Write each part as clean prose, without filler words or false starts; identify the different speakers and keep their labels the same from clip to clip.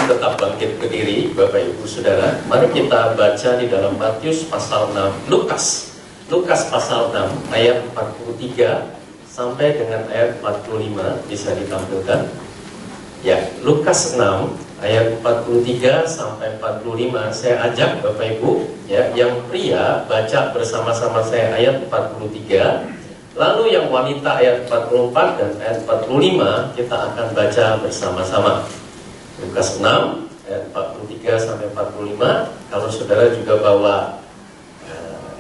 Speaker 1: tetap bangkit berdiri, Bapak Ibu Saudara. Mari kita baca di dalam Matius pasal 6, Lukas pasal 6 ayat 43 sampai dengan ayat 45, bisa ditampilkan. Ya, Lukas 6 ayat 43 sampai 45. Saya ajak Bapak Ibu ya, yang pria baca bersama-sama saya ayat 43. Lalu yang wanita ayat 44 dan ayat 45 kita akan baca bersama-sama. Lukas 6 ayat 43 sampai 45. Kalau saudara juga bawa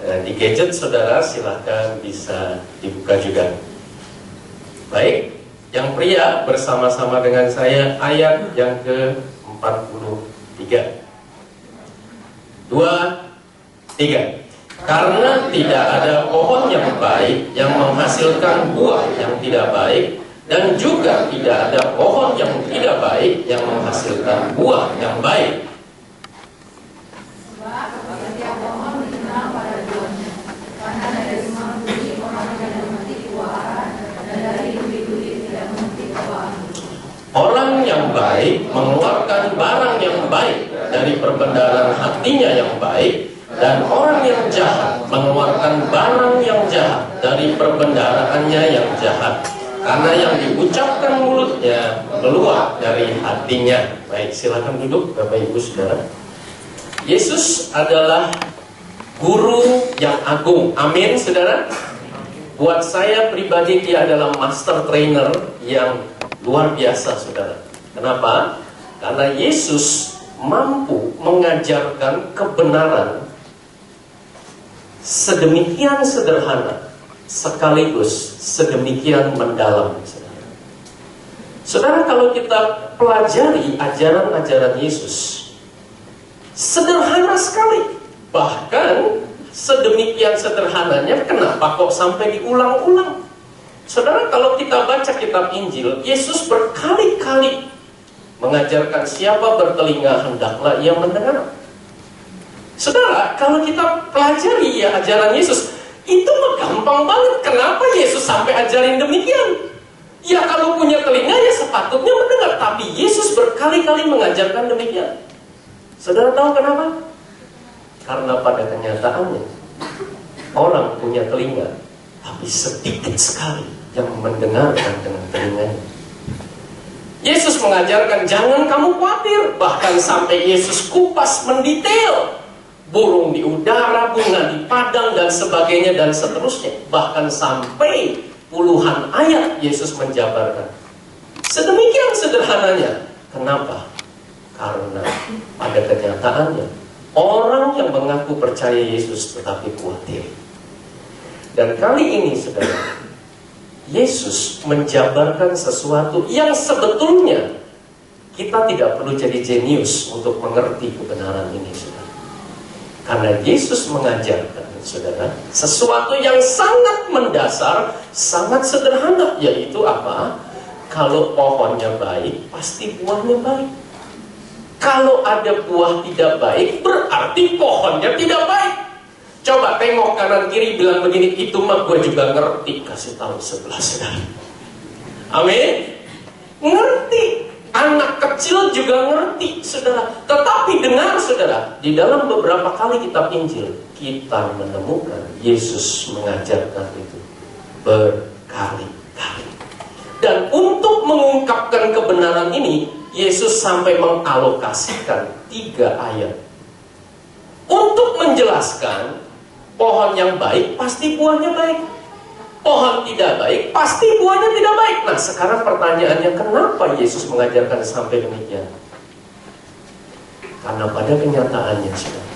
Speaker 1: di gadget saudara, silahkan bisa dibuka juga. Baik, yang pria bersama-sama dengan saya ayat yang ke-43. 2, 3. Karena tidak ada pohon yang baik yang menghasilkan buah yang tidak baik, dan juga tidak ada pohon yang tidak baik yang menghasilkan buah yang baik. Orang yang baik mengeluarkan barang yang baik dari perbendaharaan hatinya yang baik, dan orang yang jahat mengeluarkan barang yang jahat dari perbendaharaannya yang jahat. Karena yang diucapkan mulutnya keluar dari hatinya. Baik, silakan duduk Bapak Ibu Saudara. Yesus adalah guru yang agung. Amin, Saudara. Buat saya pribadi dia adalah master trainer yang luar biasa, Saudara. Kenapa? Karena Yesus mampu mengajarkan kebenaran sedemikian sederhana, sekaligus sedemikian mendalam. Saudara, kalau kita pelajari ajaran-ajaran Yesus, sederhana sekali. Bahkan sedemikian sederhananya, kenapa kok sampai diulang-ulang? Saudara, kalau kita baca kitab Injil, Yesus berkali-kali mengajarkan siapa bertelinga hendaklah ia mendengar. Saudara, kalau kita pelajari ya ajaran Yesus, itu mah gampang banget. Kenapa Yesus sampai ajarin demikian? Ya kalau punya telinga ya sepatutnya mendengar. Tapi Yesus berkali-kali mengajarkan demikian. Saudara tahu kenapa? Karena pada kenyataannya orang punya telinga, tapi sedikit sekali yang mendengarkan dengan telinganya. Yesus mengajarkan jangan kamu khawatir. Bahkan sampai Yesus kupas mendetail burung di udara, bunga di padang, dan sebagainya, dan seterusnya. Bahkan sampai puluhan ayat Yesus menjabarkan. Sedemikian sederhananya. Kenapa? Karena pada kenyataannya orang yang mengaku percaya Yesus tetapi khawatir. Dan kali ini, saudara, Yesus menjabarkan sesuatu yang sebetulnya kita tidak perlu jadi jenius untuk mengerti kebenaran ini, saudara. Karena Yesus mengajarkan, saudara, sesuatu yang sangat mendasar, sangat sederhana, yaitu apa? Kalau pohonnya baik, pasti buahnya baik. Kalau ada buah tidak baik, berarti pohonnya tidak baik. Coba tengok kanan kiri, bilang begini, itu mah gue juga ngerti. Kasih tahu sebelah saudara. Amin. Ngerti. Anak kecil juga ngerti, saudara. Tetapi dengar, saudara, di dalam beberapa kali kitab Injil, kita menemukan Yesus mengajarkan itu berkali-kali. Dan untuk mengungkapkan kebenaran ini, Yesus sampai mengalokasikan 3 ayat. Untuk menjelaskan, pohon yang baik pasti buahnya baik. Pohon tidak baik, pasti buahnya tidak baik. Nah, sekarang pertanyaannya, kenapa Yesus mengajarkan sampai demikian? Karena pada kenyataannya, saudara,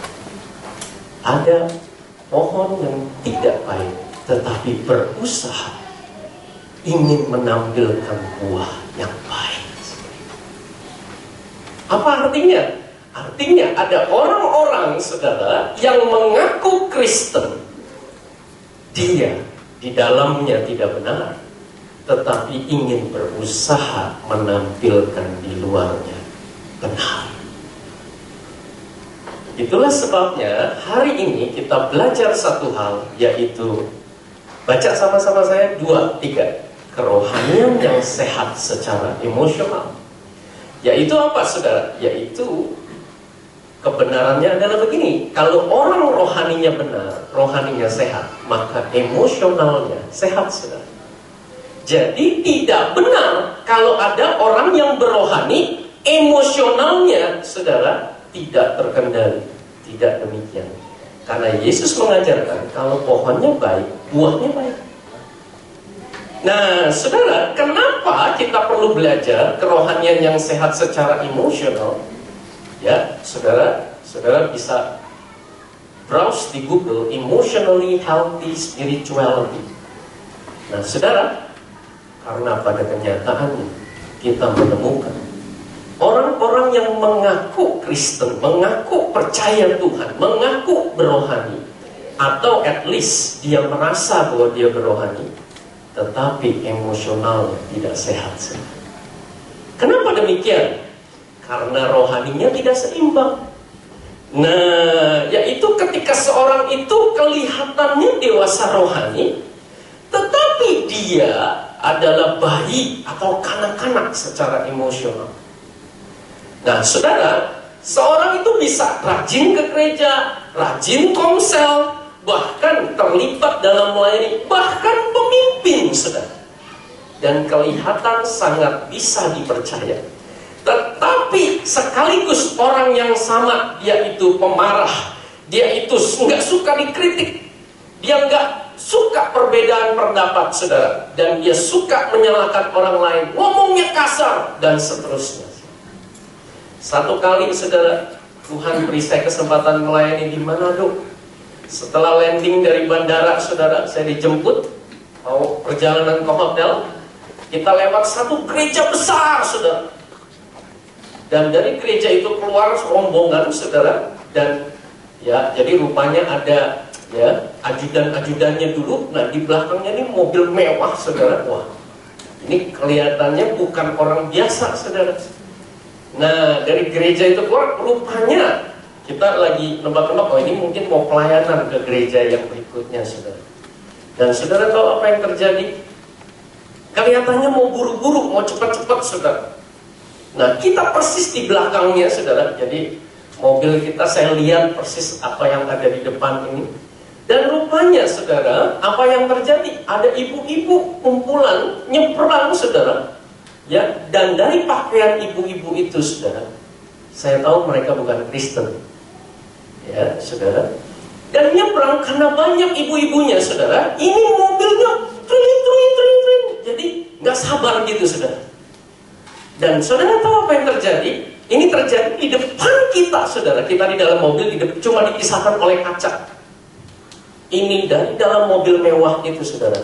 Speaker 1: ada pohon yang tidak baik, tetapi berusaha ingin menampilkan buah yang baik. Apa artinya? Artinya ada orang-orang, saudara, yang mengaku Kristen. Dia di dalamnya tidak benar, tetapi ingin berusaha menampilkan di luarnya benar. Itulah sebabnya hari ini kita belajar satu hal, yaitu baca sama-sama saya 2, 3. Kerohanian yang sehat secara emosional. Yaitu apa, saudara? Yaitu kebenarannya adalah begini. Kalau orang rohaninya benar, rohaninya sehat, maka emosionalnya sehat, saudara. Jadi tidak benar kalau ada orang yang berohani, emosionalnya, saudara, tidak terkendali. Tidak demikian. Karena Yesus mengajarkan kalau pohonnya baik, buahnya baik. Nah, saudara, kenapa kita perlu belajar kerohanian yang sehat secara emosional? Ya, saudara bisa browse di Google emotionally healthy spirituality. Nah, saudara, karena pada kenyataannya kita menemukan orang-orang yang mengaku Kristen, mengaku percaya Tuhan, mengaku berohani, atau at least dia merasa bahwa dia berohani, tetapi emosionalnya tidak sehat. Kenapa demikian? Karena rohaninya tidak seimbang. Nah, yaitu ketika seorang itu kelihatannya dewasa rohani, tetapi dia adalah bayi atau kanak-kanak secara emosional. Nah, saudara, seorang itu bisa rajin ke gereja, rajin komsel, bahkan terlibat dalam melayani, bahkan pemimpin, saudara, dan kelihatan sangat bisa dipercaya. Tetapi sekaligus orang yang sama, dia itu pemarah, dia itu nggak suka dikritik, dia nggak suka perbedaan pendapat, saudara, dan dia suka menyalahkan orang lain, ngomongnya kasar, dan seterusnya. Satu kali, saudara, Tuhan beri saya kesempatan melayani di Manado. Setelah landing dari bandara, saudara, saya dijemput, mau perjalanan ke hotel. Kita lewat satu gereja besar, saudara. Dan dari gereja itu keluar rombongan, saudara. Dan ya, jadi rupanya ada ya ajudan-ajudannya dulu. Nah, di belakangnya ini mobil mewah, saudara. Wah, ini kelihatannya bukan orang biasa, saudara. Nah, dari gereja itu keluar, rupanya kita lagi nebak-nebak, oh ini mungkin mau pelayanan ke gereja yang berikutnya, saudara. Dan saudara tahu apa yang terjadi? Kelihatannya mau buru-buru, mau cepat-cepat, saudara. Nah, kita persis di belakangnya, saudara. Jadi mobil kita, saya lihat persis apa yang ada di depan ini. Dan rupanya, saudara, apa yang terjadi? Ada ibu-ibu kumpulan nyebrang, saudara. Ya, dan dari pakaian ibu-ibu itu, saudara, saya tahu mereka bukan Kristen. Ya, saudara. Dan nyebrang karena banyak ibu-ibunya, saudara. Ini mobilnya tring. Jadi nggak sabar gitu, saudara. Dan saudara tahu apa yang terjadi? Ini terjadi di depan kita, saudara. Kita di dalam mobil, cuma dipisahkan oleh kaca. Ini dari dalam mobil mewah itu, saudara.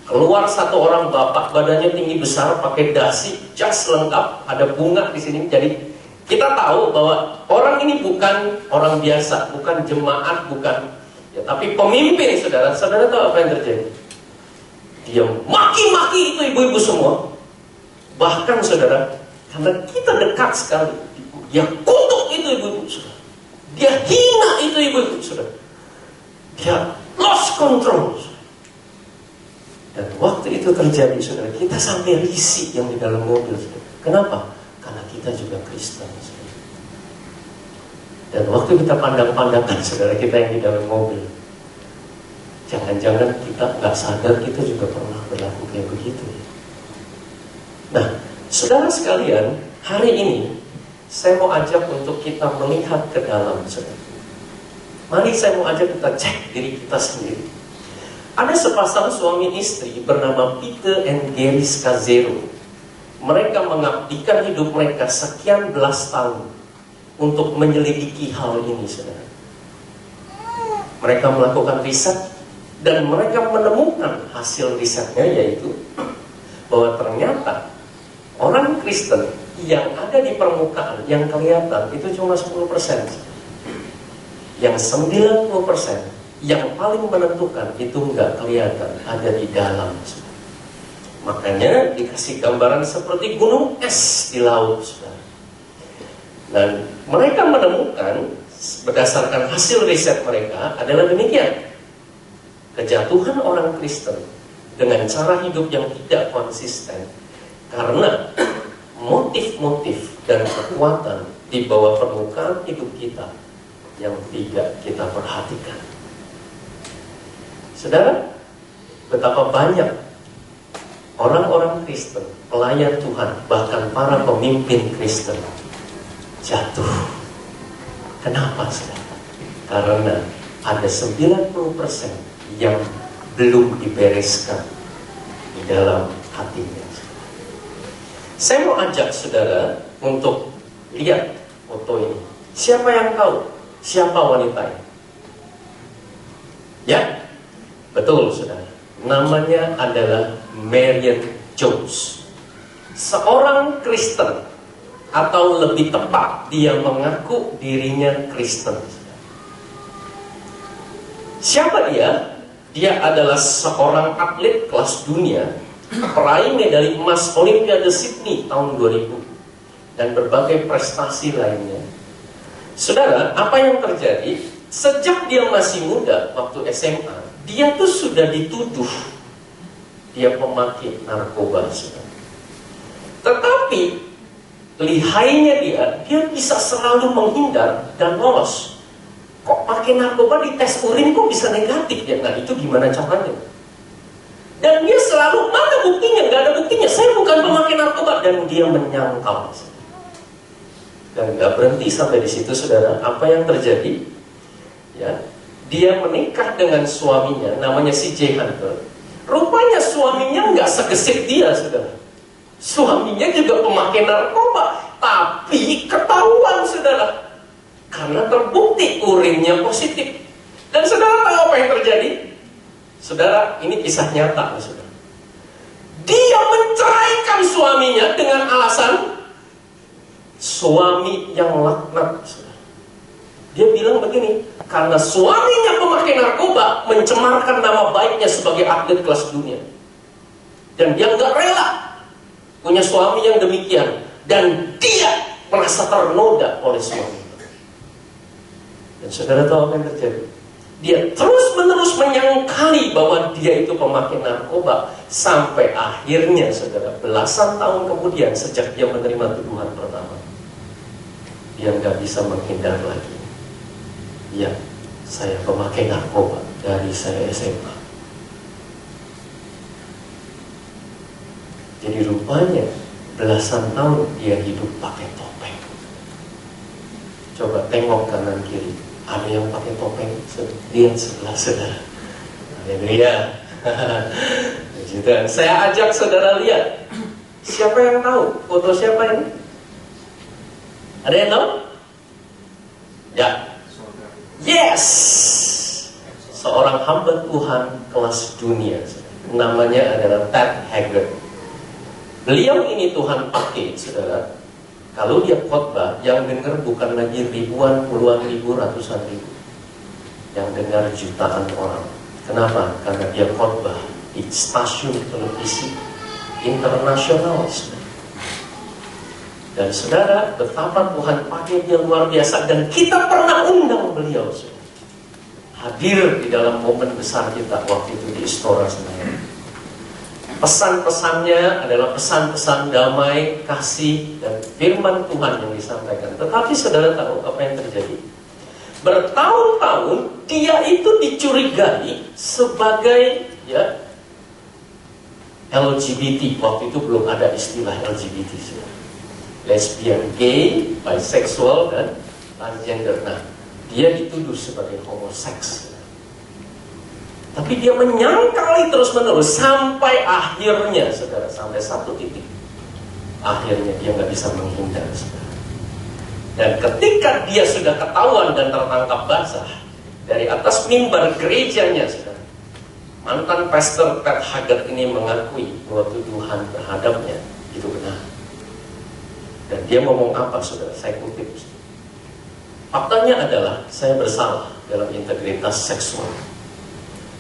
Speaker 1: Keluar satu orang bapak, badannya tinggi besar, pakai dasi, jas lengkap, ada bunga di sini. Jadi kita tahu bahwa orang ini bukan orang biasa, bukan jemaat, bukan ya, tapi pemimpin, saudara. Saudara tahu apa yang terjadi? Dia maki-maki itu ibu-ibu semua. Bahkan, saudara, karena kita dekat sekali, dia kutuk itu ibu-ibu, saudara. Dia hina itu ibu-ibu, saudara. Dia lost control, saudara. Dan waktu itu terjadi, saudara, kita sampai risih yang di dalam mobil, saudara. Kenapa? Karena kita juga Kristen, saudara. Dan waktu kita pandang-pandangkan, saudara, kita yang di dalam mobil, jangan-jangan kita nggak sadar kita juga pernah berlaku kayak begitu. Nah, saudara sekalian, hari ini saya mau ajak untuk kita melihat ke dalam, saudara. Mari saya mau ajak kita cek diri kita sendiri. Ada sepasang suami istri bernama Peter and Gary Scazzero. Mereka mengabdikan hidup mereka sekian belas tahun untuk menyelidiki hal ini, saudara. Mereka melakukan riset dan mereka menemukan hasil risetnya, yaitu bahwa ternyata orang Kristen yang ada di permukaan, yang kelihatan, itu cuma 10%. Yang 90% yang paling menentukan itu nggak kelihatan, ada di dalam. Makanya dikasih gambaran seperti gunung es di laut, saudara. Dan mereka menemukan, berdasarkan hasil riset mereka, adalah demikian. Kejatuhan orang Kristen dengan cara hidup yang tidak konsisten, karena motif-motif dan kekuatan di bawah permukaan hidup kita yang tidak kita perhatikan. Saudara, betapa banyak orang-orang Kristen, pelayan Tuhan, bahkan para pemimpin Kristen jatuh. Kenapa, saudara? Karena ada 90% yang belum dibereskan di dalam hatinya. Saya mau ajak saudara untuk lihat foto ini. Siapa yang tahu siapa wanita ini? Ya, betul saudara. Namanya adalah Marion Jones. Seorang Kristen, atau lebih tepat dia mengaku dirinya Kristen. Siapa dia? Dia adalah seorang atlet kelas dunia, peraih medali emas Olimpiade Sydney tahun 2000 dan berbagai prestasi lainnya. Saudara, apa yang terjadi? Sejak dia masih muda, waktu SMA, dia tuh sudah dituduh dia pemakai narkoba, saudara. Tetapi lihainya dia bisa selalu menghindar dan lolos. Kok pakai narkoba di tes urin kok bisa negatif ya? Nah itu gimana caranya? Dan dia selalu, mana buktinya? Gak ada buktinya, saya bukan pemakai narkoba. Dan dia menyangkal. Dan gak berhenti sampai di situ, saudara. Apa yang terjadi? Ya, dia menikah dengan suaminya, namanya si J. Hunter. Rupanya suaminya gak segesit dia, saudara. Suaminya juga pemakai narkoba, tapi ketahuan, saudara. Karena terbukti urinnya positif. Dan saudara tahu apa yang terjadi? Saudara, ini kisah nyata, saudara. Dia menceraikan suaminya dengan alasan suami yang laknat, saudara. Dia bilang begini, karena suaminya pemakai narkoba mencemarkan nama baiknya sebagai atlet kelas dunia. Dan dia nggak rela punya suami yang demikian. Dan dia merasa ternoda oleh suami. Dan saudara tahu apa yang terjadi? Dia terus-menerus menyangkali bahwa dia itu pemakai narkoba. Sampai akhirnya, saudara, belasan tahun kemudian sejak dia menerima tuduhan pertama, dia nggak bisa menghindar lagi. Ya, saya pemakai narkoba dari saya SMA. Jadi rupanya belasan tahun dia hidup pakai topeng. Coba tengok kanan kiri. Ada yang pakai topeng, lihat sebelah saudara. Haleluya. Saya ajak saudara lihat. Siapa yang tahu foto siapa ini? Ada yang tahu? Ya. Yes. Seorang hamba Tuhan kelas dunia. Namanya adalah Ted Haggard. Beliau ini Tuhan pakai, saudara. Kalau dia khotbah, yang dengar bukan lagi ribuan, puluhan ribu, ratusan ribu. Yang dengar jutaan orang. Kenapa? Karena dia khotbah di stasiun televisi internasional. Dan saudara, betapa Tuhan pakai dia luar biasa. Dan kita pernah undang beliau, saudara, hadir di dalam momen besar kita waktu itu di Istora Senayan. Pesan-pesannya adalah pesan-pesan damai, kasih, dan firman Tuhan yang disampaikan. Tetapi saudara tahu apa yang terjadi? Bertahun-tahun dia itu dicurigai sebagai LGBT. Waktu itu belum ada istilah LGBT, saudara. Lesbian, gay, bisexual, dan transgender. Nah, dia dituduh sebagai homoseks. Tapi dia menyangkali terus-menerus sampai akhirnya, saudara, sampai satu titik. Akhirnya dia nggak bisa menghindar, saudara. Dan ketika dia sudah ketahuan dan tertangkap basah dari atas mimbar gerejanya, saudara, mantan pastor Ted Haggard ini mengakui bahwa tuduhan terhadapnya itu benar. Dan dia ngomong apa, saudara? Saya kutip. Faktanya adalah saya bersalah dalam integritas seksual.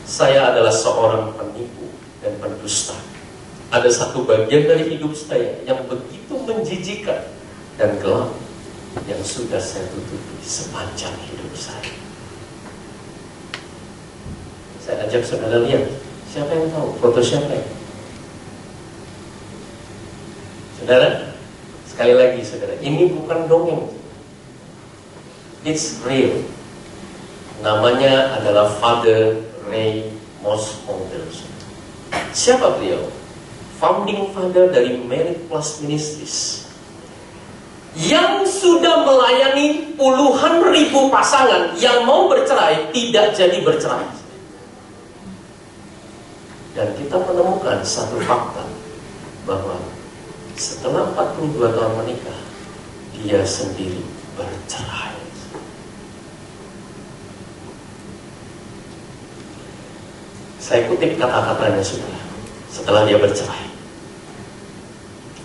Speaker 1: Saya adalah seorang penipu dan pendusta. Ada satu bagian dari hidup saya yang begitu menjijikan dan gelap yang sudah saya tutupi sepanjang hidup saya. Saya ajak saudara lihat. Siapa yang tahu foto siapa ini? Saudara, Sekali lagi saudara, ini bukan dongeng. It's real. Namanya adalah Father Ray Mossholder. Siapa beliau? Founding father dari Merit Plus Ministries, yang sudah melayani puluhan ribu pasangan yang mau bercerai tidak jadi bercerai. Dan kita menemukan satu fakta, bahwa setelah 42 tahun menikah, dia sendiri bercerai. Saya kutip kata-katanya saudara, setelah dia bercerai.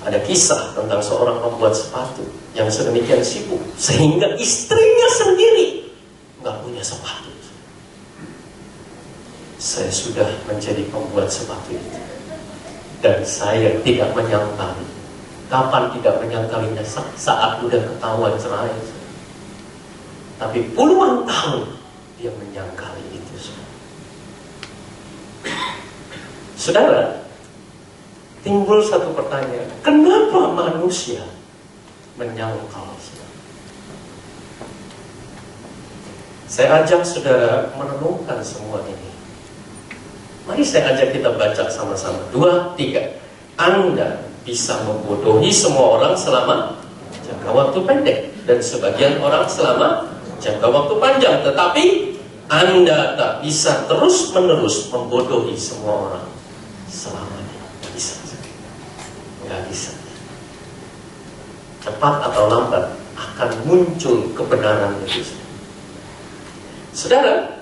Speaker 1: Ada kisah tentang seorang pembuat sepatu yang sedemikian sibuk sehingga istrinya sendiri nggak punya sepatu. Saya sudah menjadi pembuat sepatu itu, dan saya tidak menyangkali. Kapan tidak menyangkalinya? Saat udah ketahuan cerai. Tapi puluhan tahun dia menyangkali itu. Saudara, timbul satu pertanyaan, kenapa manusia menyangkal? Saya ajak saudara merenungkan semua ini. Mari saya ajak kita baca sama-sama. 2, 3. Anda bisa membodohi semua orang selama jangka waktu pendek, dan sebagian orang selama jangka waktu panjang. Tetapi Anda tak bisa terus-menerus membodohi semua orang selamanya. Nggak bisa. Nggak bisa. Cepat atau lambat akan muncul kebenaran itu. Saudara,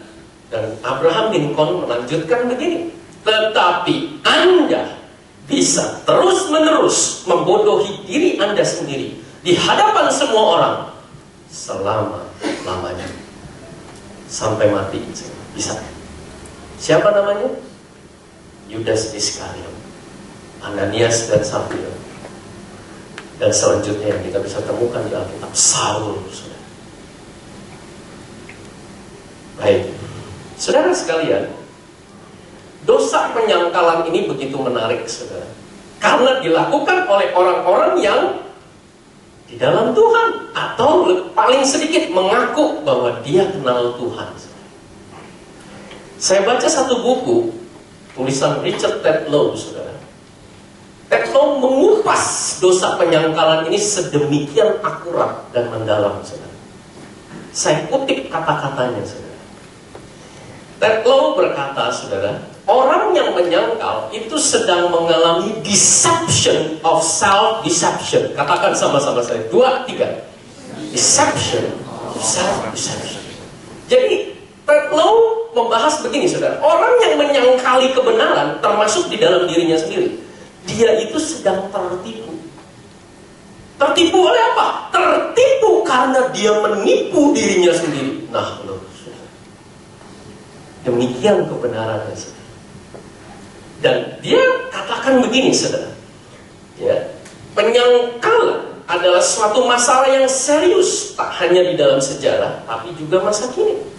Speaker 1: dan Abraham Lincoln melanjutkan begini, tetapi Anda bisa terus-menerus membodohi diri Anda sendiri di hadapan semua orang selama-lamanya sampai mati. Bisa. Siapa namanya? Yudas Iskariot, Ananias dan Safira. Dan selanjutnya yang kita bisa temukan di Alkitab, Saul. Baik, saudara sekalian, dosa penyangkalan ini begitu menarik, saudara, karena dilakukan oleh orang-orang yang di dalam Tuhan, atau paling sedikit mengaku bahwa dia kenal Tuhan. Saya baca satu buku tulisan Richard Tetlow, saudara. Tetlow mengupas dosa penyangkalan ini sedemikian akurat dan mendalam, saudara. Saya kutip kata-katanya, saudara. Tetlow berkata, saudara, orang yang menyangkal itu sedang mengalami deception of self-deception. Katakan sama-sama saya. 2, 3. Deception of self-deception. Jadi Tetlow membahas begini, saudara. Orang yang menyangkali kebenaran, termasuk di dalam dirinya sendiri, dia itu sedang tertipu. Tertipu oleh apa? Tertipu karena dia menipu dirinya sendiri. Nah, loh, demikian kebenarannya, saudara. Dan dia katakan begini, saudara, ya, penyangkalan adalah suatu masalah yang serius, tak hanya di dalam sejarah, tapi juga masa kini.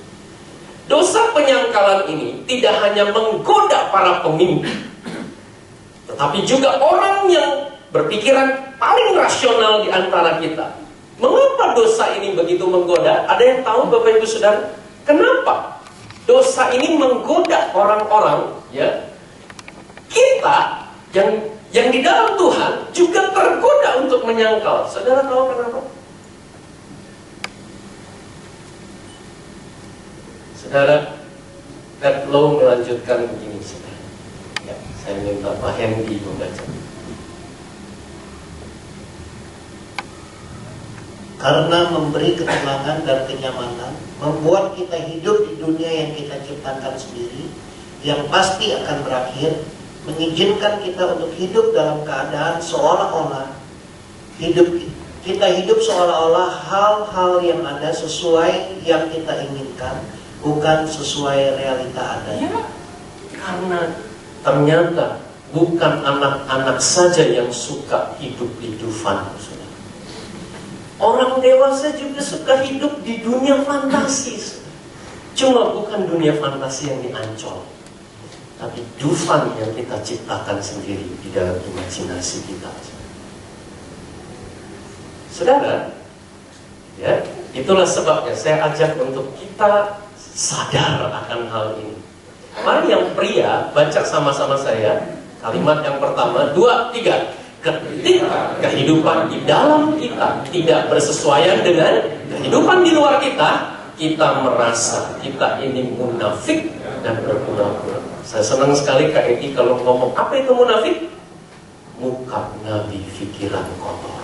Speaker 1: Dosa penyangkalan ini tidak hanya menggoda para pemimpin, tetapi juga orang yang berpikiran paling rasional di antara kita. Mengapa dosa ini begitu menggoda? Ada yang tahu, Bapak Ibu Saudara? Kenapa dosa ini menggoda orang-orang, ya? Kita yang di dalam Tuhan juga tergoda untuk menyangkal. Saudara tahu kenapa? Saudara, Tetlow melanjutkan begini, saudara. Ya, saya minta Pak Hendy membaca.
Speaker 2: Karena memberi ketenangan dan kenyamanan, membuat kita hidup di dunia yang kita ciptakan sendiri, yang pasti akan berakhir, mengizinkan kita untuk hidup dalam keadaan seolah-olah kita hidup seolah-olah hal-hal yang ada sesuai yang kita inginkan, bukan sesuai realita adanya.
Speaker 1: Ya, karena ternyata bukan anak-anak saja yang suka hidup di Dufan. Orang dewasa juga suka hidup di dunia fantasi. Cuma bukan dunia fantasi yang di Ancol, tapi Dufan yang kita ciptakan sendiri di dalam imajinasi kita. Saudara, ya, itulah sebabnya saya ajak untuk kita sadar akan hal ini. Mari yang pria baca sama-sama saya kalimat yang pertama, 2, 3. Ketika kehidupan di dalam kita tidak bersesuaian dengan kehidupan di luar kita, kita merasa kita ini munafik dan berpura-pura. Saya senang sekali Kak Edi kalau ngomong, apa itu munafik? Muka nabi, pikiran kotor.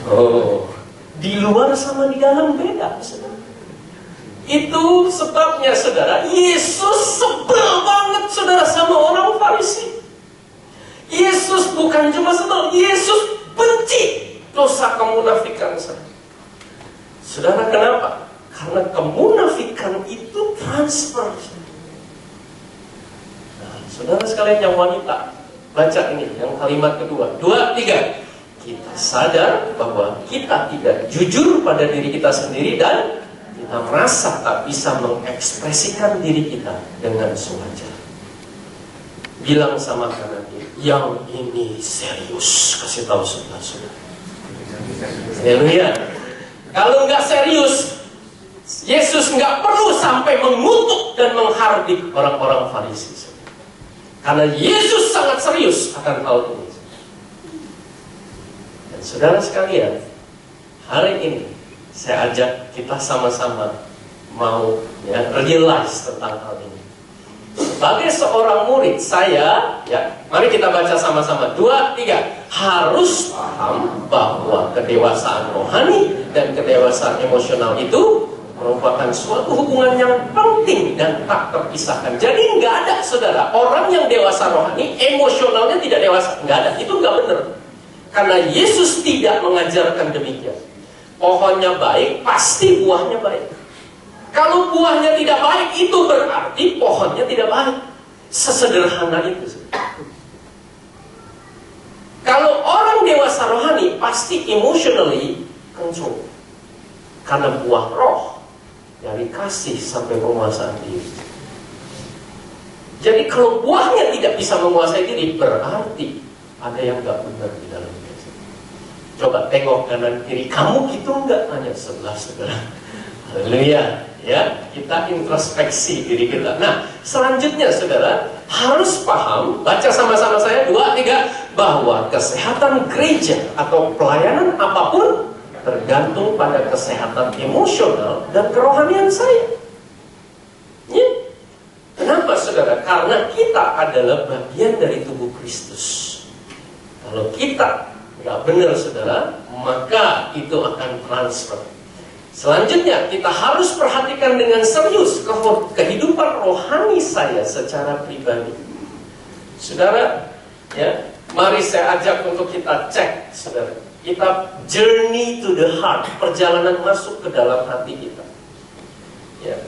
Speaker 1: Oh, di luar sama di dalam beda, saudara. Itu sebabnya, saudara, Yesus sebel banget, saudara, sama orang Farisi. Yesus bukan cuma sebel, Yesus benci dosa kemunafikan, saudara. Saudara, kenapa? Karena kemunafikan itu transfer. Nah, saudara sekalian yang wanita, baca ini, yang kalimat kedua, 2, 3. Kita sadar bahwa kita tidak jujur pada diri kita sendiri dan kita merasa tak bisa mengekspresikan diri kita dengan sewajar. Bilang sama kanan kiri, yang ini serius. Kasih tahu saudara-saudara. Haleluya. Kalau nggak serius, Yesus nggak perlu sampai mengutuk dan menghardik orang-orang Farisi. Karena Yesus sangat serius akan hal ini. Dan saudara sekalian, hari ini saya ajak kita sama-sama mau realize tentang hal ini. Sebagai seorang murid, saya, mari kita baca sama-sama. 2, 3. Harus paham bahwa kedewasaan rohani dan kedewasaan emosional itu merupakan suatu hubungan yang penting dan tak terpisahkan. Jadi nggak ada, saudara, orang yang dewasa rohani, emosionalnya tidak dewasa. Nggak ada, itu nggak benar. Karena Yesus tidak mengajarkan demikian. Pohonnya baik, pasti buahnya baik. Kalau buahnya tidak baik, itu berarti pohonnya tidak baik. Sesederhana itu. Kalau orang dewasa rohani, pasti emotionally control. Karena buah roh, dari kasih sampai penguasaan diri. Jadi kalau buahnya tidak bisa menguasai diri, berarti ada yang gak benar di dalam diri. Coba tengok kanan kiri, kamu gitu enggak? Tanya sebelah saudara. Haleluya. Ya, kita introspeksi diri kita. Nah, selanjutnya saudara harus paham, baca sama-sama saya 2, 3, bahwa kesehatan gereja atau pelayanan apapun tergantung pada kesehatan emosional dan kerohanian saya. Ya. Kenapa saudara? Karena kita adalah bagian dari tubuh Kristus. Kalau kita nggak benar saudara, maka itu akan transfer. Selanjutnya, kita harus perhatikan dengan serius kehidupan rohani saya secara pribadi. Saudara, mari saya ajak untuk kita cek, saudara. Kita journey to the heart, perjalanan masuk ke dalam hati kita. Ya.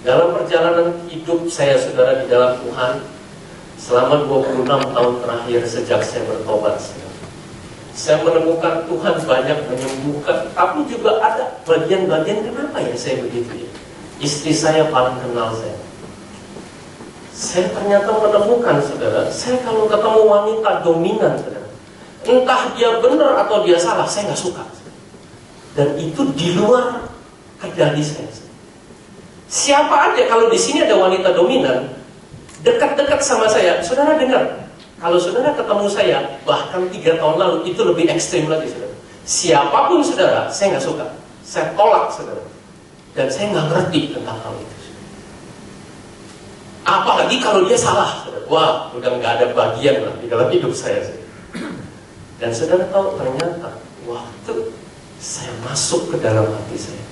Speaker 1: Dalam perjalanan hidup saya, saudara, di dalam Tuhan, selama 26 tahun terakhir sejak saya bertobat, saudara. Saya menemukan Tuhan banyak menyembuhkan, tapi juga ada bagian-bagian kenapa ya saya begitu ya. Istri saya paling kenal saya. Saya ternyata menemukan, saudara, saya kalau ketemu wanita dominan, saudara, entah dia benar atau dia salah, saya nggak suka. Dan itu di luar kendali saya. Siapa aja kalau di sini ada wanita dominan, dekat-dekat sama saya, saudara dengar. Kalau saudara ketemu saya, bahkan 3 tahun lalu, itu lebih ekstrim lagi, saudara. Siapapun saudara, saya nggak suka. Saya tolak, saudara. Dan saya nggak ngerti tentang hal itu. Apalagi kalau dia salah, saudara. Wah, udah nggak ada bagian lah di dalam hidup saya. Dan saudara tahu, ternyata waktu saya masuk ke dalam hati saya,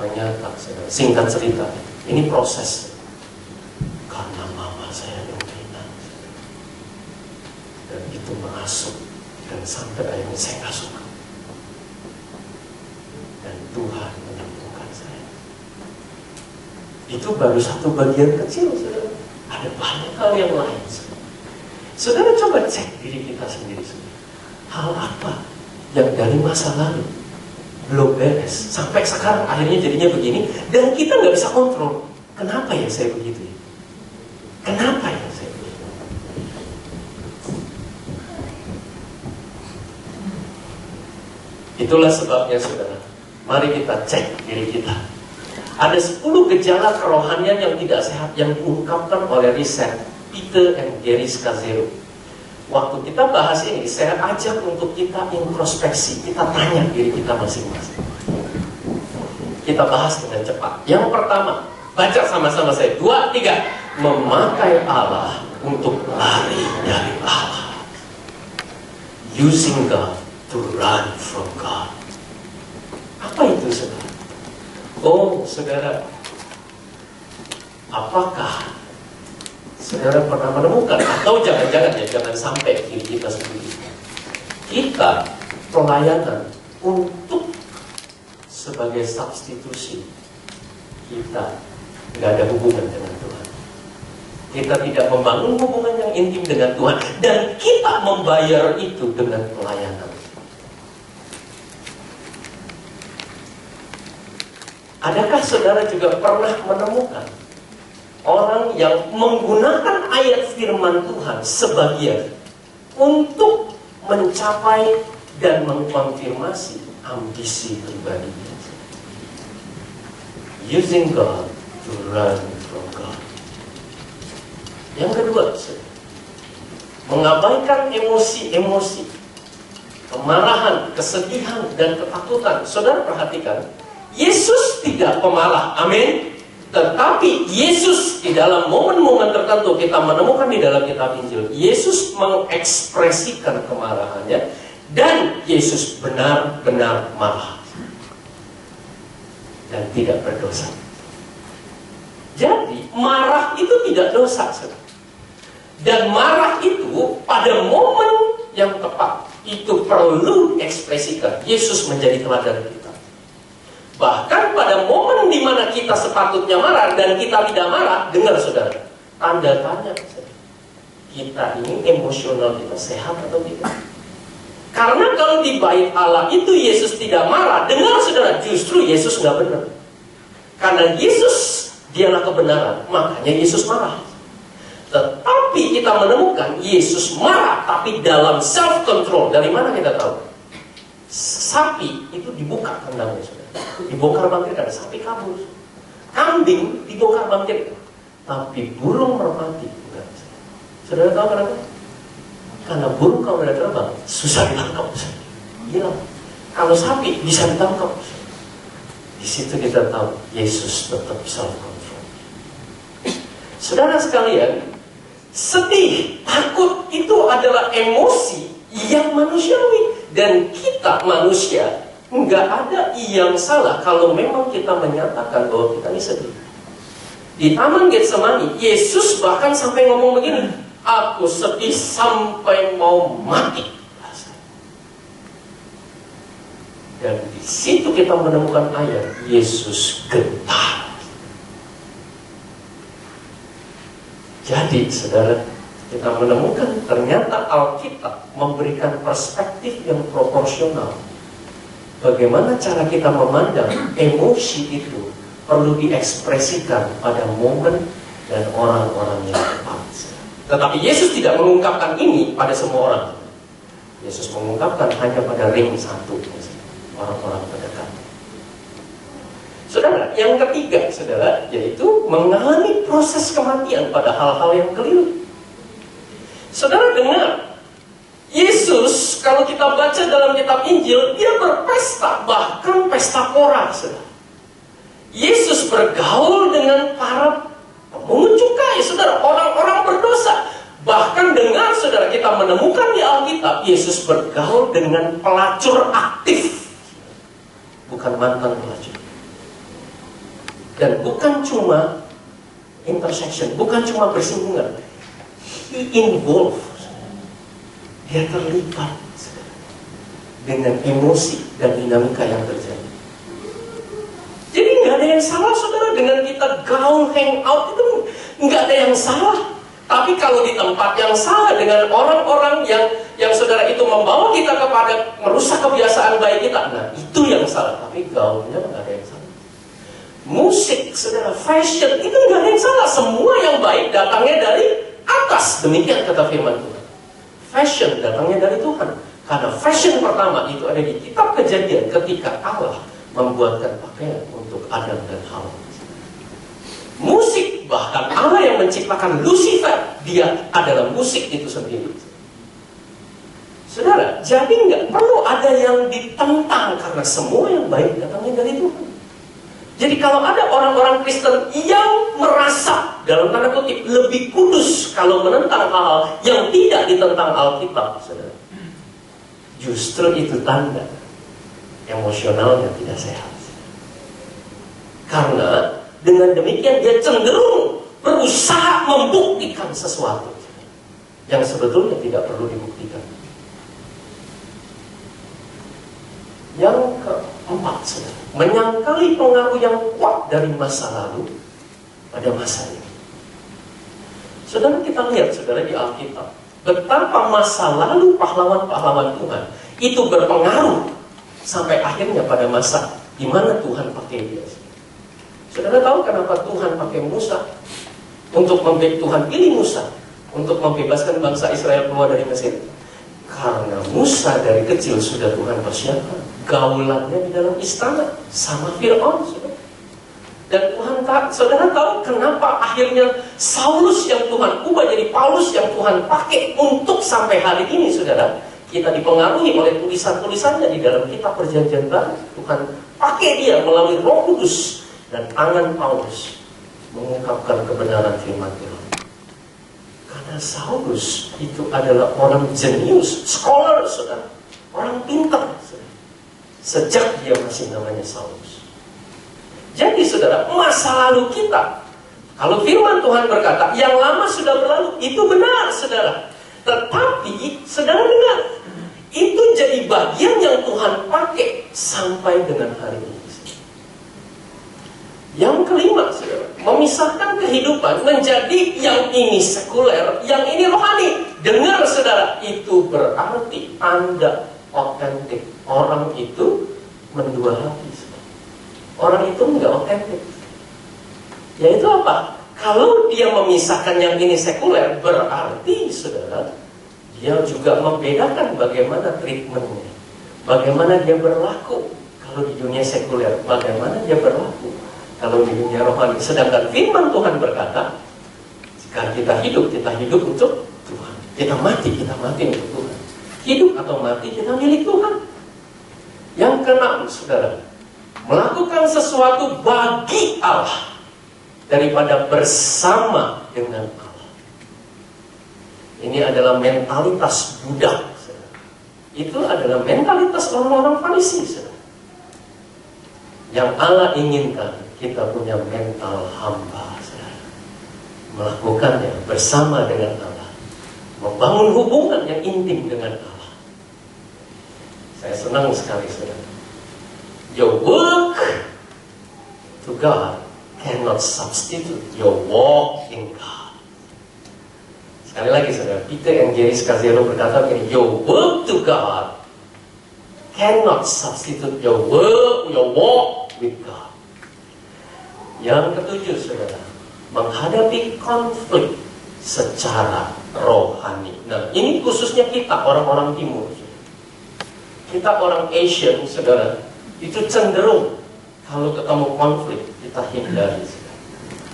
Speaker 1: ternyata, saudara, singkat cerita, ini proses. Karena mama saya dan itu masuk dan sampai akhirnya saya nggak suka. Dan Tuhan menyembuhkan saya. Itu baru satu bagian kecil, saudara. Ada banyak hal yang lain, saudara. Saudara coba cek diri kita sendiri, saudara. Hal apa yang dari masa lalu belum beres sampai sekarang akhirnya jadinya begini dan kita nggak bisa kontrol. Kenapa ya saya begitu ya? Kenapa ya saya begitu? Itulah sebabnya saudara, mari kita cek diri kita. Ada 10 gejala kerohanian yang tidak sehat yang diungkapkan oleh riset Peter and Gary Scazzero. Waktu kita bahas ini, saya ajak untuk kita introspeksi, kita tanya diri kita masing-masing. Kita bahas dengan cepat. Yang pertama, baca sama-sama saya. 2, 3. Memakai Allah untuk lari dari Allah. Using God to run from God. Apa itu saudara? Oh saudara, apakah saudara pernah menemukan, atau jangan-jangan ya, jangan sampai diri kita sendiri, kita pelayanan untuk sebagai substitusi, kita nggak ada hubungan dengan Tuhan. Kita tidak membangun hubungan yang intim dengan Tuhan, dan kita membayar itu dengan pelayanan. Adakah saudara juga pernah menemukan orang yang menggunakan ayat firman Tuhan sebagian untuk mencapai dan mengkonfirmasi ambisi pribadinya? Using God to run from God. Yang kedua, mengabaikan emosi-emosi, kemarahan, kesedihan, dan ketakutan. Saudara perhatikan, Yesus tidak pemarah, amin. Tetapi Yesus di dalam momen-momen tertentu kita menemukan di dalam kitab Injil, Yesus mengekspresikan kemarahannya, dan Yesus benar-benar marah dan tidak berdosa. Jadi marah itu tidak dosa, saudara. Dan marah itu pada momen yang tepat itu perlu ekspresikan. Yesus menjadi teladan kita. Bahkan pada momen di mana kita sepatutnya marah dan kita tidak marah, dengar saudara, tanda tanya kita ini emosional kita sehat atau tidak. Karena kalau di bait Allah itu Yesus tidak marah, dengar saudara, justru Yesus nggak benar. Karena Yesus dialah kebenaran, makanya Yesus marah. Tetapi kita menemukan Yesus marah, tapi dalam self control. Dari mana kita tahu? Sapi itu dibuka kandangnya, saudara. Dibongkar bangkirkan, sapi kabur. Kambing dibongkar bangkirkan, tapi burung merpati enggak. Saudara tahu kenapa? Karena burung kalau udah terbang susah ditangkap. Hilang. Kalau sapi bisa ditangkap. Di situ kita tahu Yesus tetap self control. Saudara sekalian, sedih, takut itu adalah emosi yang manusiawi, dan kita manusia nggak ada yang salah kalau memang kita menyatakan bahwa kita ini sedih. Di Taman Getsemani, Yesus bahkan sampai ngomong begini, aku sedih sampai mau mati. Dan di situ kita menemukan ayat Yesus gentar. Jadi saudara, kita menemukan ternyata Alkitab memberikan perspektif yang proporsional. Bagaimana cara kita memandang emosi itu perlu diekspresikan pada momen dan orang-orang yang tepat. Tetapi Yesus tidak mengungkapkan ini pada semua orang. Yesus mengungkapkan hanya pada ring satu, orang-orang terdekat. Saudara, yang ketiga, saudara, yaitu mengalami proses kematian pada hal-hal yang keliru. Saudara dengar, Yesus kalau kita baca dalam kitab Injil, dia berpesta, bahkan pesta pora, saudara. Yesus bergaul dengan para pemungut cukai, saudara, orang-orang berdosa. Bahkan dengar, saudara, kita menemukan di Alkitab, Yesus bergaul dengan pelacur aktif, bukan mantan pelacur. Dan bukan cuma intersection, bukan cuma bersinggungan. He involved. Dia terlibat dengan emosi dan dinamika yang terjadi. Jadi nggak ada yang salah, saudara, dengan kita gaul, hang out itu nggak ada yang salah. Tapi kalau di tempat yang salah dengan orang-orang yang saudara itu membawa kita kepada merusak kebiasaan baik kita, nah itu yang salah. Tapi gaulnya nggak ada yang salah. Musik, saudara, fashion itu nggak ada yang salah. Semua yang baik datangnya dari atas. Demikian kata firman Tuhan. Fashion datangnya dari Tuhan. Karena fashion pertama itu ada di kitab Kejadian ketika Allah membuatkan pakaian untuk Adam dan Hawa. Musik, bahkan Allah yang menciptakan Lucifer, dia adalah musik itu sendiri. Saudara, jadi nggak perlu ada yang ditentang karena semua yang baik datangnya dari Tuhan. Jadi kalau ada orang-orang Kristen yang merasa dalam tanda kutip lebih kudus kalau menentang hal yang tidak ditentang Alkitab, saudara, justru itu tanda emosionalnya tidak sehat. Karena dengan demikian dia cenderung berusaha membuktikan sesuatu yang sebetulnya tidak perlu dibuktikan. Yang keempat, saudara, menyangkali pengaruh yang kuat dari masa lalu pada masa ini. Saudara, kita lihat, saudara, di Alkitab betapa masa lalu pahlawan-pahlawan Tuhan itu berpengaruh sampai akhirnya pada masa di mana Tuhan pakai dia. Saudara tahu kenapa Tuhan pakai Musa untuk Tuhan pilih Musa untuk membebaskan bangsa Israel keluar dari Mesir? Karena Musa dari kecil sudah Tuhan persiapkan gaulannya di dalam istana sama Fir'aun, saudara. Dan Tuhan saudara tahu kenapa akhirnya Saulus yang Tuhan ubah jadi Paulus yang Tuhan pakai untuk sampai hari ini, saudara. Kita dipengaruhi oleh tulisan-tulisannya di dalam kitab Perjanjian Baru. Tuhan pakai dia melalui Roh Kudus dan tangan Paulus mengungkapkan kebenaran firman Tuhan. Karena Saulus itu adalah orang jenius, scholar, saudara, orang pintar, saudara. Sejak dia masih namanya Saulus. Jadi, saudara, masa lalu kita, kalau firman Tuhan berkata yang lama sudah berlalu, itu benar, saudara. Tetapi, saudara dengar, itu jadi bagian yang Tuhan pakai sampai dengan hari ini. Yang kelima, saudara, memisahkan kehidupan menjadi yang ini sekuler, yang ini rohani. Dengar, saudara, itu berarti Anda otentik. Orang itu mendua hati, saudara. Orang itu enggak otentik. Yaitu apa? Kalau dia memisahkan yang ini sekuler, berarti, saudara, dia juga membedakan bagaimana treatmentnya, bagaimana dia berlaku. Kalau di dunia sekuler, bagaimana dia berlaku kalau di dunia rohani. Sedangkan firman Tuhan berkata, jika kita hidup untuk Tuhan. Kita mati untuk Tuhan. Hidup atau mati, kita milik Tuhan. Yang keenam, saudara, melakukan sesuatu bagi Allah daripada bersama dengan Allah. Ini adalah mentalitas budak, saudara. Itu adalah mentalitas orang-orang Farisi, saudara. Yang Allah inginkan kita punya mental hamba, saudara. Melakukannya bersama dengan Allah, membangun hubungan yang intim dengan Allah. Saya senang sekali, saudara. Your work to God cannot substitute your walk in God. Sekali lagi, saudara, Peter and Gary Scazzero berkata begini, your work to God cannot substitute your walk with God. Yang ketujuh, saudara, menghadapi konflik secara rohani. Nah, ini khususnya kita orang-orang timur. Kita orang Asian, saudara, itu cenderung kalau ketemu konflik kita hindari, saudara.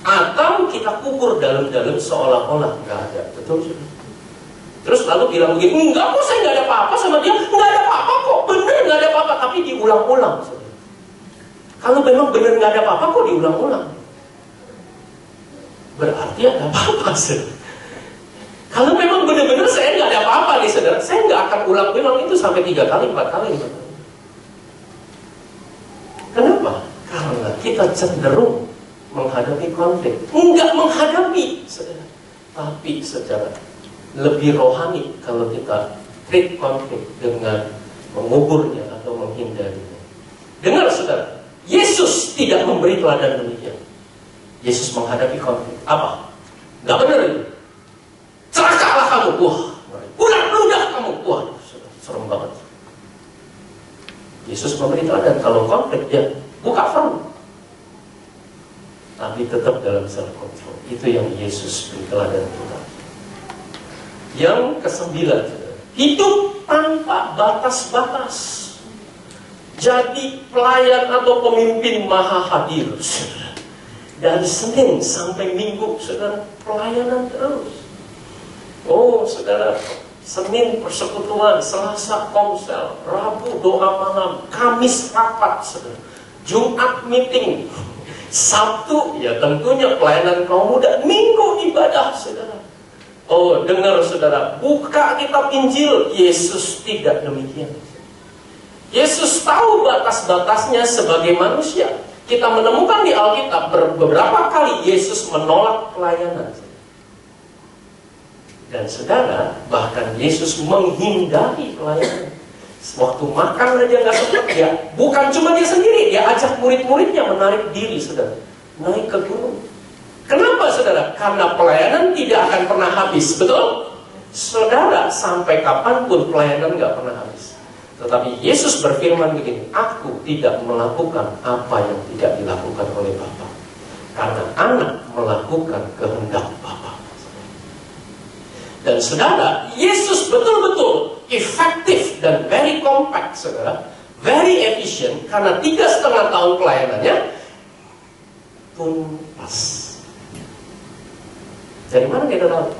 Speaker 1: Atau kita kubur dalam-dalam seolah-olah nggak ada. Betul, saudara? Terus lalu bilang begini, enggak kok, saya nggak ada apa-apa sama dia. Nggak ada apa-apa kok, bener nggak ada apa-apa. Tapi diulang-ulang, saudara. Kalau memang bener nggak ada apa-apa kok diulang-ulang, berarti ada apa-apa, saudara. Kalau memang benar-benar saya nggak ada apa-apa nih, saudara, saya nggak akan ulang-ulang itu sampai 3 kali, 4 kali. Kenapa? Karena kita cenderung menghadapi konflik. Enggak menghadapi, saudara, tapi secara lebih rohani kalau kita treat konflik dengan menguburnya atau menghindarinya. Dengar, saudara, Yesus tidak memberi teladan demikian. Yesus menghadapi konflik. Apa? Nggak benar itu. Celakalah kamu, wah, ludah kamu, wah, serem banget. Yesus memberi teladan kalau konflik dia buka front, tapi tetap dalam self control. Itu yang Yesus beri teladan kita. Yang ke-9, Hidup tanpa batas-batas. Jadi pelayan atau pemimpin maha hadir, saudara. Dari Senin sampai Minggu, saudara, pelayanan terus. Oh, saudara, Senin persekutuan, Selasa komsel, Rabu doa malam, Kamis rapat, saudara, Jumat meeting, Sabtu ya tentunya pelayanan kaum muda, Minggu ibadah, saudara. Oh, dengar saudara, buka kitab Injil, Yesus tidak demikian. Yesus tahu batas-batasnya sebagai manusia. Kita menemukan di Alkitab beberapa kali Yesus menolak pelayanan. Dan saudara, bahkan Yesus menghindari pelayanan. Waktu makan aja nggak sempat dia. Bukan cuma dia sendiri, dia ajak murid-muridnya menarik diri, saudara, naik ke gunung. Kenapa, saudara? Karena pelayanan tidak akan pernah habis, betul? Saudara, sampai kapanpun pelayanan nggak pernah habis. Tetapi Yesus berfirman begini, aku tidak melakukan apa yang tidak dilakukan oleh Bapa, karena anak melakukan kehendak Bapa. Dan saudara, Yesus betul-betul efektif dan very compact, saudara, very efficient, karena 3,5 tahun pelayanannya tuntas. Dari mana kita tahu?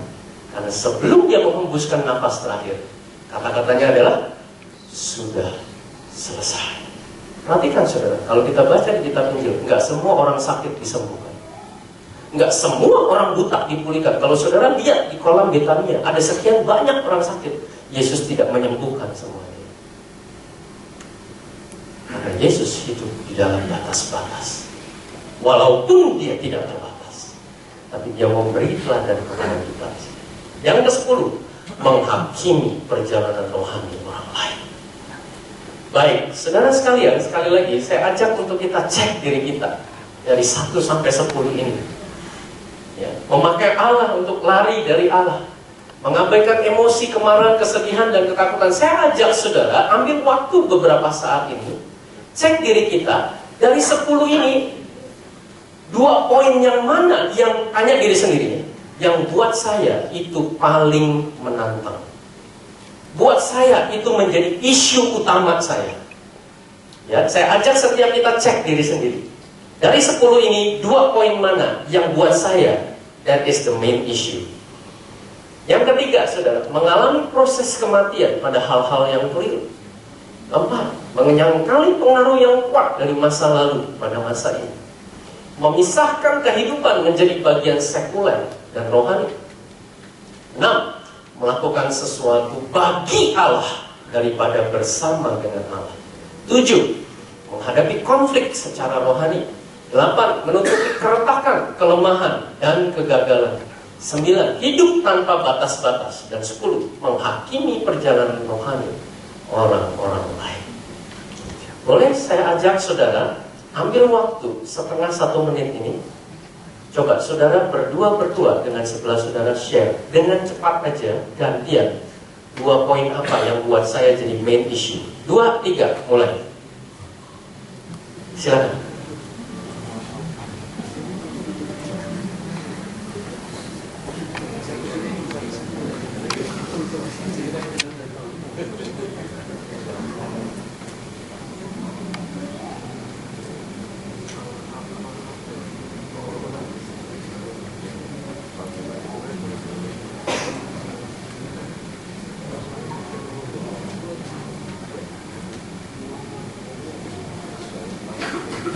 Speaker 1: Karena sebelum dia menghembuskan nafas terakhir, kata-katanya adalah sudah selesai. Perhatikan saudara, kalau kita baca di kitab Injil, nggak semua orang sakit disembuhkan, nggak semua orang buta dipulihkan. Kalau saudara lihat di kolam Betania, ada sekian banyak orang sakit, Yesus tidak menyembuhkan semuanya. Karena Yesus hidup di dalam batas-batas, walaupun dia tidak terbatas, tapi dia memberi teladan kepada kita. Yang ke-10, menghakimi perjalanan rohani orang lain. Baik, saudara sekalian, sekali lagi saya ajak untuk kita cek diri kita dari 1 sampai 10 ini. Ya, memakai Allah untuk lari dari Allah, mengabaikan emosi, kemarahan, kesedihan, dan ketakutan. Saya ajak saudara ambil waktu beberapa saat ini, cek diri kita dari 10 ini, 2 poin yang mana yang tanya diri sendiri, yang buat saya itu paling menantang, buat saya itu menjadi isu utama saya. Ya, saya ajak setiap kita cek diri sendiri. Dari 10 ini, 2 poin mana yang buat saya that is the main issue. Yang ketiga, saudara, mengalami proses kematian pada hal-hal yang keliru. Keempat, menyangkali pengaruh yang kuat dari masa lalu pada masa ini. Memisahkan kehidupan menjadi bagian sekuler dan rohani. 6, melakukan sesuatu bagi Allah daripada bersama dengan Allah. 7, menghadapi konflik secara rohani. 8, menutupi keretakan, kelemahan, dan kegagalan. 9, hidup tanpa batas-batas. Dan 10, menghakimi perjalanan rohani orang-orang lain. Boleh saya ajak saudara ambil waktu setengah 1 menit ini. Coba saudara berdua dengan sebelah saudara share dengan cepat aja, gantian 2 poin apa yang buat saya jadi main issue. 2, 3, mulai. Silakan.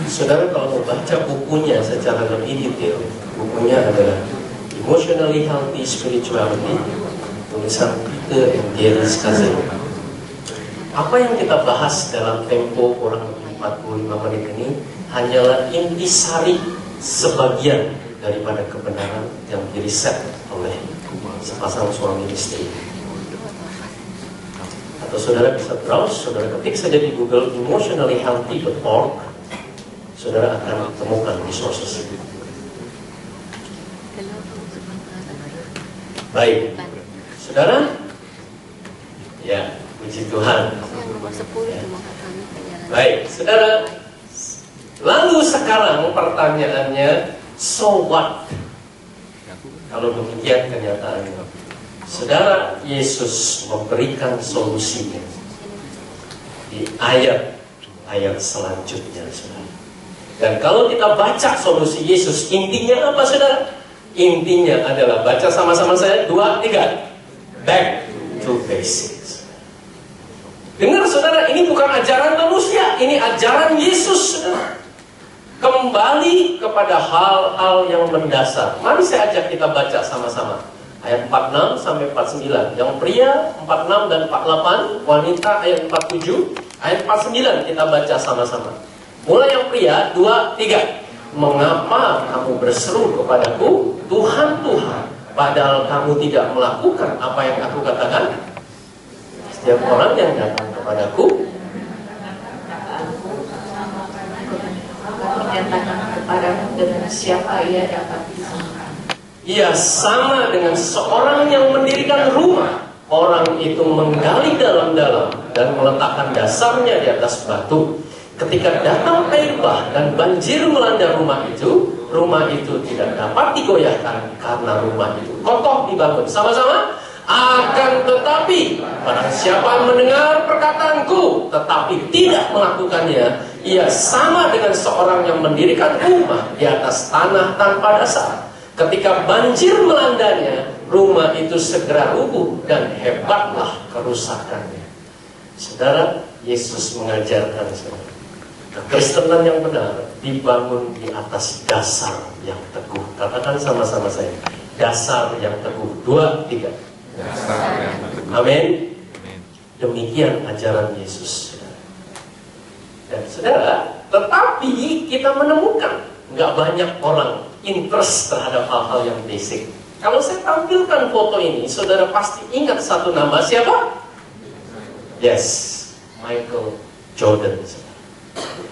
Speaker 1: Saudara kalau mau baca bukunya secara lebih detail, bukunya adalah Emotionally Healthy Spirituality, tulisan Peter and Gary Scazzero. Apa yang kita bahas dalam tempo kurang lebih 45 menit ini hanyalah intisari sebagian daripada kebenaran yang diriset oleh sepasang suami istri. Atau saudara bisa browse, saudara ketik saja di Google emotionallyhealthy.org. Saudara akan temukan resources. Baik, saudara. Ya, puji Tuhan. Ya. Baik, saudara. Lalu sekarang pertanyaannya, so what? Kalau demikian kenyataannya, Saudara, Yesus memberikan solusinya di ayat selanjutnya, saudara. Dan kalau kita baca solusi Yesus, intinya apa, saudara? Intinya adalah, baca sama-sama saya, 2, 3. Back to basics. Dengar, saudara, ini bukan ajaran manusia, ini ajaran Yesus, saudara. Kembali kepada hal-hal yang mendasar. Mari saya ajak kita baca sama-sama. Ayat 46 sampai 49. Yang pria 46 dan 48, wanita ayat 47, ayat 49 kita baca sama-sama. Mulai yang pria, 2, 3. Mengapa kamu berseru kepadaku, Tuhan, Tuhan, padahal kamu tidak melakukan apa yang aku katakan? Setiap orang yang datang kepadaku,
Speaker 3: menyatakan kepadamu dengan siapa ia dapat disembuhkan.
Speaker 1: ia sama dengan seorang yang mendirikan rumah. Orang itu menggali dalam-dalam dan meletakkan dasarnya di atas batu. Ketika datang air bah dan banjir melanda rumah itu tidak dapat digoyahkan karena rumah itu kokoh dibangun. Sama-sama. Akan tetapi, barang siapa mendengar perkataanku tetapi tidak melakukannya, ia sama dengan seorang yang mendirikan rumah di atas tanah tanpa dasar. Ketika banjir melandanya, rumah itu segera rubuh dan hebatlah kerusakannya. Saudara, Yesus mengajarkan, saudara, kekristenan yang benar dibangun di atas dasar yang teguh. Katakan sama-sama saya, dasar yang teguh. 2, 3. Amin. Demikian ajaran Yesus, saudara. Dan saudara, tetapi kita menemukan nggak banyak orang interest terhadap hal-hal yang basic. Kalau saya tampilkan foto ini, saudara pasti ingat satu nama. Siapa? Yes, Michael Jordan.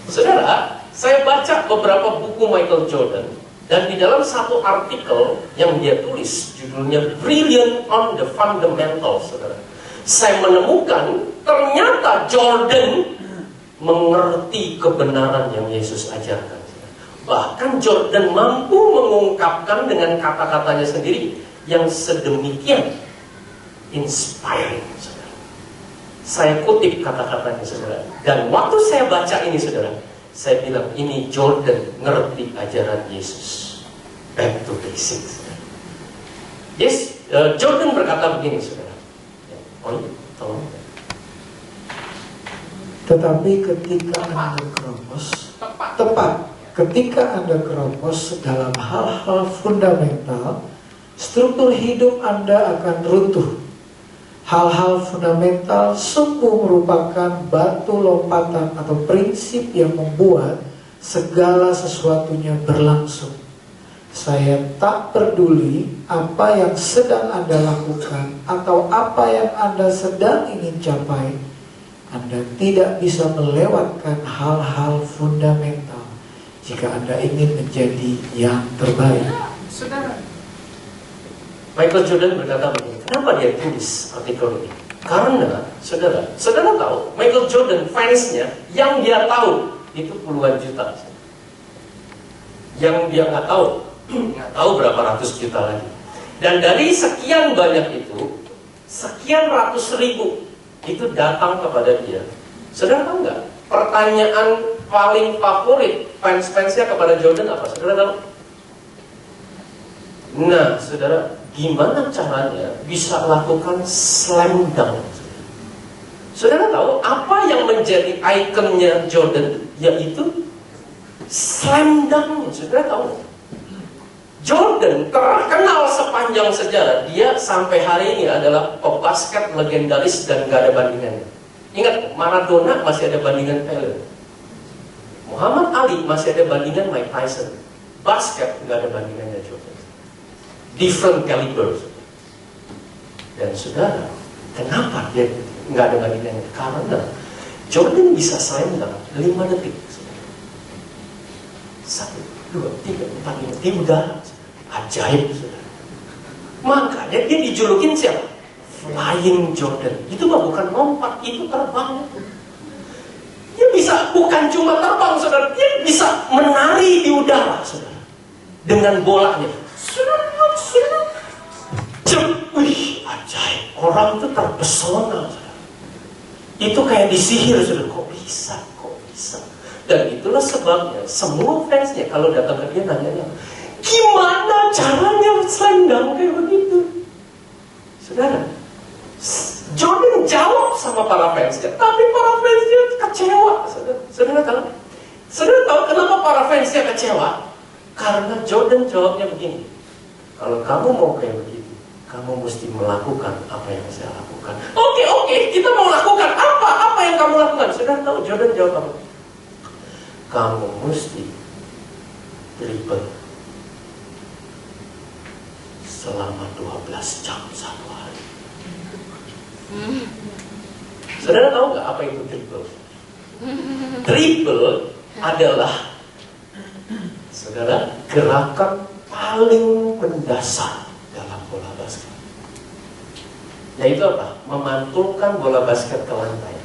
Speaker 1: Saudara, saya baca beberapa buku Michael Jordan, dan di dalam satu artikel yang dia tulis, judulnya Brilliant on the Fundamentals, saudara, saya menemukan ternyata Jordan mengerti kebenaran yang Yesus ajarkan. Bahkan Jordan mampu mengungkapkan dengan kata-katanya sendiri yang sedemikian inspiring, saudara. Saya kutip kata-katanya, saudara. Dan waktu saya baca ini, saudara, saya bilang, ini Jordan ngerti ajaran Yesus. Back to basics. Yes, Jordan berkata begini, saudara. Oh, tolong.
Speaker 4: Tetapi ketika Anda keropos, tepat ketika Anda keropos dalam hal-hal fundamental, struktur hidup Anda akan runtuh. Hal-hal fundamental sungguh merupakan batu lompatan atau prinsip yang membuat segala sesuatunya berlangsung. Saya tak peduli apa yang sedang Anda lakukan atau apa yang Anda sedang ingin capai, Anda tidak bisa melewatkan hal-hal fundamental jika Anda ingin menjadi yang terbaik.
Speaker 1: Saudara, Michael Jordan berkata begini, kenapa dia tulis artikel ini? Karena, saudara tahu, Michael Jordan fansnya yang dia tahu itu puluhan juta. Yang dia nggak tahu berapa ratus juta lagi. Dan dari sekian banyak itu, sekian ratus ribu itu datang kepada dia. Saudara tahu nggak? Pertanyaan paling favorit fans-fansnya kepada Jordan apa? Saudara tahu? Nah, saudara, gimana caranya bisa lakukan slam dunk? Saudara tahu apa yang menjadi ikonnya Jordan? Yaitu slam dunk. Saudara tahu? Jordan terkenal sepanjang sejarah. Dia sampai hari ini adalah pebasket legendaris dan gak ada bandingannya. Ingat, Maradona masih ada bandingan Pele. Muhammad Ali masih ada bandingan Mike Tyson. Basket gak ada bandingannya Jordan. Different caliber. Dan saudara, kenapa dia gak ada bandingannya? Karena Jordan bisa slam dunk 5 detik. 1, 2, 3, 4, 5 di udara. Ajaib, saudara. Makanya dia dijulukin siapa? Flying Jordan. Itu mah bukan lompat, itu terbang. Dia bisa bukan cuma terbang, saudara. Dia bisa menari di udara, saudara. Dengan bolanya. Wih, ajaib. Orang itu terpesona, saudara. Itu kayak disihir, saudara. Kok bisa? Dan itulah sebabnya semua fansnya kalau datang ke dia nanya, gimana caranya slam dunk kayak begitu? Saudara, Jordan jawab sama para fansnya, tapi para fansnya kecewa. Saudara tahu kenapa para fansnya kecewa? Karena Jordan jawabnya begini, kalau kamu mau kayak begitu, kamu mesti melakukan apa yang saya lakukan. Oke, kita mau lakukan apa yang kamu lakukan? Saudara tahu Jordan jawab apa? Kamu mesti dribble selama 12 jam satu hari. Saudara tahu nggak apa itu dribble? Dribble adalah, saudara, gerakan paling mendasar dalam bola basket. Yaitu apa? Memantulkan bola basket ke lantai.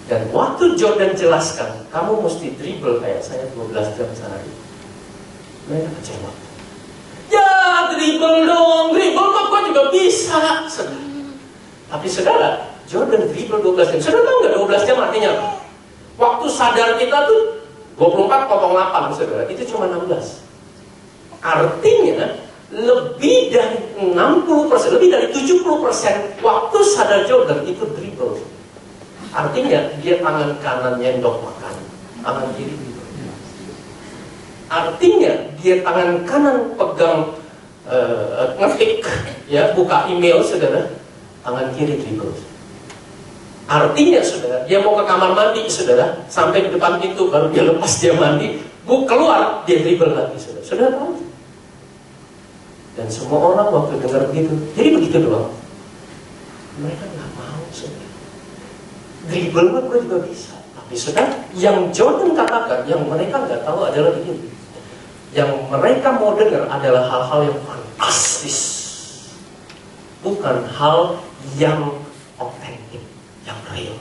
Speaker 1: Dan waktu Jordan jelaskan, kamu mesti dribble kayak saya 12 jam sehari, mereka kecewa. Ya dribble dong, dribble mah gua juga bisa, saudara. Tapi saudara, Jordan dribble 12 jam. Saudara tahu nggak 12 jam artinya apa? Waktu sadar kita tuh 24,8, saudara. Itu cuma 16. Artinya lebih dari 60%, lebih dari 70% waktu sadar Jordan itu dribble. Artinya dia tangan kanan nyendok makan, tangan kiri dribble. Artinya dia tangan kanan pegang ngetik, ya, buka email, saudara, tangan kiri dribble. Artinya, saudara, dia mau ke kamar mandi, saudara, sampai di depan pintu baru dia lepas dia mandi, keluar dia dribble lagi, saudara. Saudara tahu? Dan semua orang waktu dengar begitu, jadi begitu doang. Mereka nggak mau, saudara. Dribble mah gue juga bisa. Tapi saudara, yang Jordan katakan, yang mereka nggak tahu adalah begini. Yang mereka mau dengar adalah hal-hal yang fantastis, bukan hal yang otentik, yang real.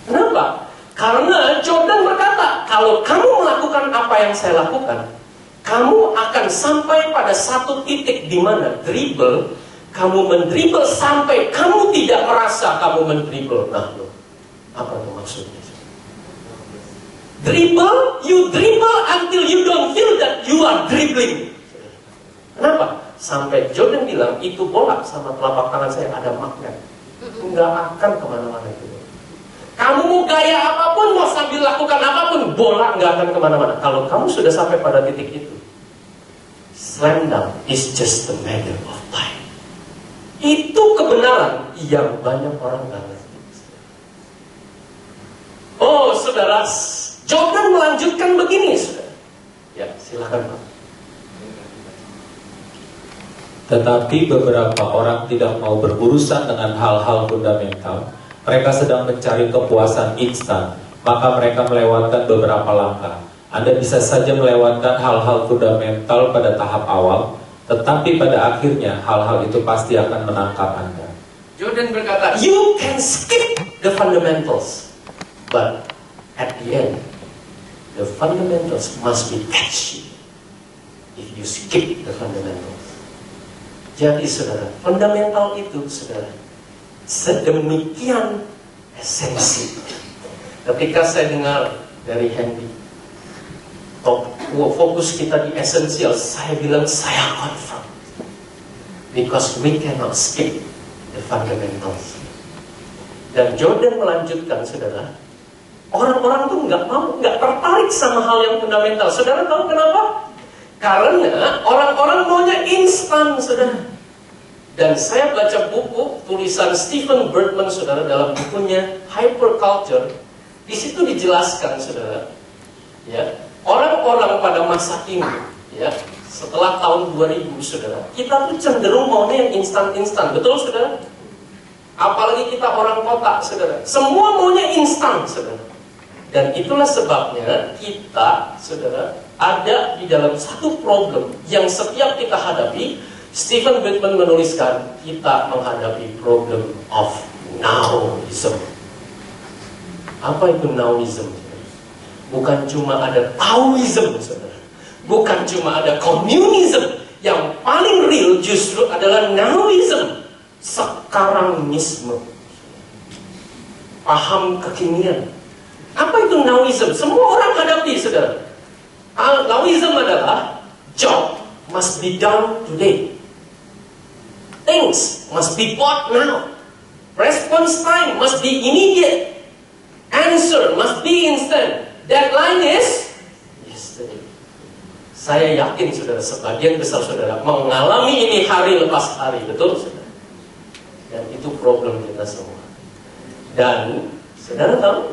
Speaker 1: Kenapa? Karena Jordan berkata, kalau kamu melakukan apa yang saya lakukan, kamu akan sampai pada satu titik di mana dribble, kamu mendribble sampai kamu tidak merasa kamu mendribble. Nah, loh, apa itu maksudnya? Dribble, you dribble until you don't feel that you are dribbling. Kenapa? Sampai Jordan bilang, itu bola sama telapak tangan saya ada magnet, nggak akan kemana-mana itu. Kamu mau gaya apapun, mau sambil lakukan apapun, bola nggak akan kemana-mana. Kalau kamu sudah sampai pada titik itu, slam dunk is just a matter of time. Itu kebenaran yang banyak orang nggak ngerti. Oh, saudara, Jordan melanjutkan begini, saudara. Ya, silakan Pak.
Speaker 5: Tetapi beberapa orang tidak mau berurusan dengan hal-hal fundamental. Mereka sedang mencari kepuasan instan, maka mereka melewatkan beberapa langkah. Anda bisa saja melewatkan hal-hal fundamental pada tahap awal, tetapi pada akhirnya hal-hal itu pasti akan menangkap Anda.
Speaker 1: Jordan berkata, you can skip the fundamentals, but at the end, the fundamentals must be catchy if you skip the fundamentals. Jadi saudara, fundamental itu, saudara, sedemikian esensi. Ketika saya dengar dari Henry, fokus kita di esensial, saya bilang saya confirm, because we cannot skip the fundamentals. Dan Jordan melanjutkan, saudara, orang-orang tuh nggak tertarik sama hal yang fundamental. Saudara tahu kenapa? Karena orang-orang maunya instan, saudara. Dan saya baca buku tulisan Stephen Bertman, saudara, dalam bukunya Hyperculture. Di situ dijelaskan, saudara, ya, orang-orang pada masa ini, ya, setelah tahun 2000, saudara, kita tuh cenderung maunya yang instan-instan, betul, saudara? Apalagi kita orang kota, saudara, semua maunya instan, saudara. Dan itulah sebabnya kita, saudara, ada di dalam satu problem yang setiap kita hadapi. Stephen Bertman menuliskan, kita menghadapi problem of nowism. Apa itu nowism? Bukan cuma ada Taoism, saudara. Bukan cuma ada communism. Yang paling real justru adalah nowism, sekarangisme, paham kekinian. Apa itu nowism? Semua orang hadapi, saudara. Nowism adalah job must be done today. Things must be bought now. Response time must be immediate. Answer must be instant. Deadline is yesterday. Saya yakin saudara, sebagian besar saudara mengalami ini hari lepas hari, betul saudara? Dan itu problem kita semua. Dan saudara tahu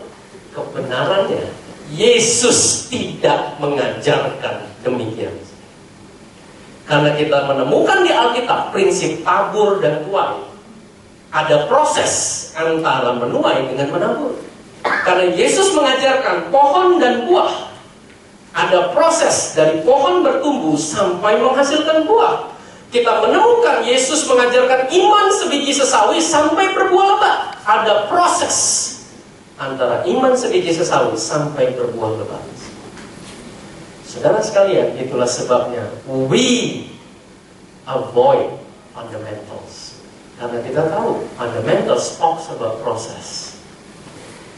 Speaker 1: kebenarannya, Yesus tidak mengajarkan demikian. Karena kita menemukan di Alkitab prinsip tabur dan tuai. Ada proses antara menuai dengan menabur. Karena Yesus mengajarkan pohon dan buah. Ada proses dari pohon bertumbuh sampai menghasilkan buah. Kita menemukan Yesus mengajarkan iman sebiji sesawi sampai berbuah lebat. Ada proses antara iman sebiji sesawi sampai berbuah lebat. Saudara sekalian, itulah sebabnya we avoid fundamentals. Karena kita tahu fundamentals talks about process.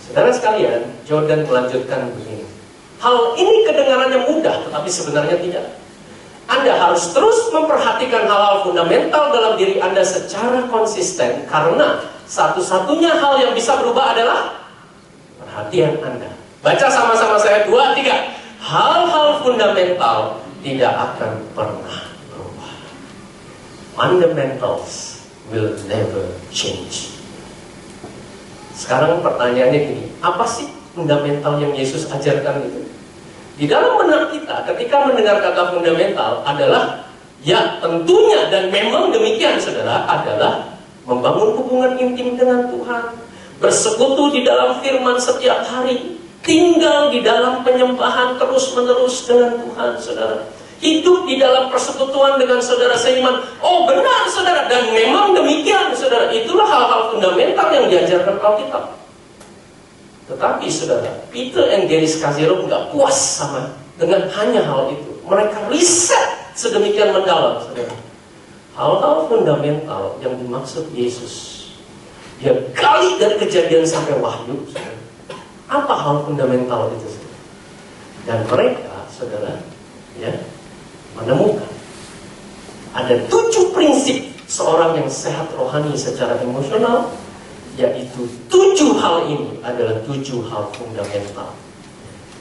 Speaker 1: Saudara sekalian, Jordan melanjutkan begini. Hal ini kedengarannya mudah, tetapi sebenarnya tidak. Anda harus terus memperhatikan hal-hal fundamental dalam diri Anda secara konsisten, karena satu-satunya hal yang bisa berubah adalah perhatian Anda. Baca sama-sama saya, 2, 3. Hal-hal fundamental tidak akan pernah berubah. Fundamentals will never change. Sekarang pertanyaannya gini, apa sih fundamental yang Yesus ajarkan itu? Di dalam benak kita ketika mendengar kata fundamental adalah, ya tentunya dan memang demikian saudara, adalah membangun hubungan intim dengan Tuhan, bersekutu di dalam firman setiap hari, tinggal di dalam penyembahan terus-menerus dengan Tuhan, saudara. Hidup di dalam persekutuan dengan saudara seiman. Oh benar saudara, dan memang demikian saudara. Itulah hal-hal fundamental yang diajarkan Alkitab. Tetapi saudara, Peter and Gary Scazzero nggak puas sama dengan hanya hal itu. Mereka riset sedemikian mendalam saudara. Hal-hal fundamental yang dimaksud Yesus, dia gali dari Kejadian sampai Wahyu, saudara. Apa hal fundamental itu, saudara? Dan mereka, saudara, ya, menemukan ada 7 prinsip seorang yang sehat rohani secara emosional, yaitu 7 hal ini adalah 7 hal fundamental.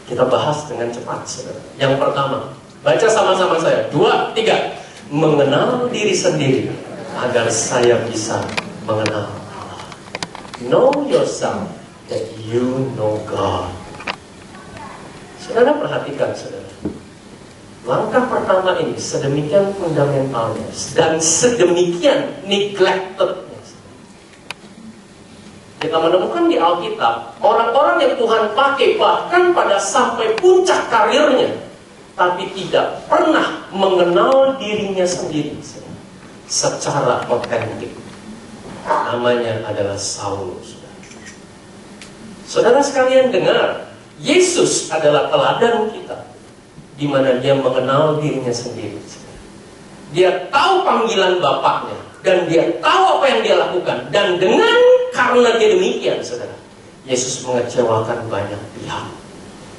Speaker 1: Kita bahas dengan cepat, saudara. Yang pertama, baca sama-sama saya, 2, 3. Mengenal diri sendiri agar saya bisa mengenal Allah. Know yourself that you know God. Saudara perhatikan, saudara. Langkah pertama ini sedemikian fundamentalnya dan sedemikian neglectednya. Kita menemukan di Alkitab orang-orang yang Tuhan pakai bahkan pada sampai puncak karirnya, tapi tidak pernah mengenal dirinya sendiri secara otentik. Namanya adalah Saulus. Saudara sekalian dengar, Yesus adalah teladan kita, di mana dia mengenal dirinya sendiri. Dia tahu panggilan Bapaknya, dan dia tahu apa yang dia lakukan. Dan karena dia demikian, saudara, Yesus mengecewakan banyak pihak.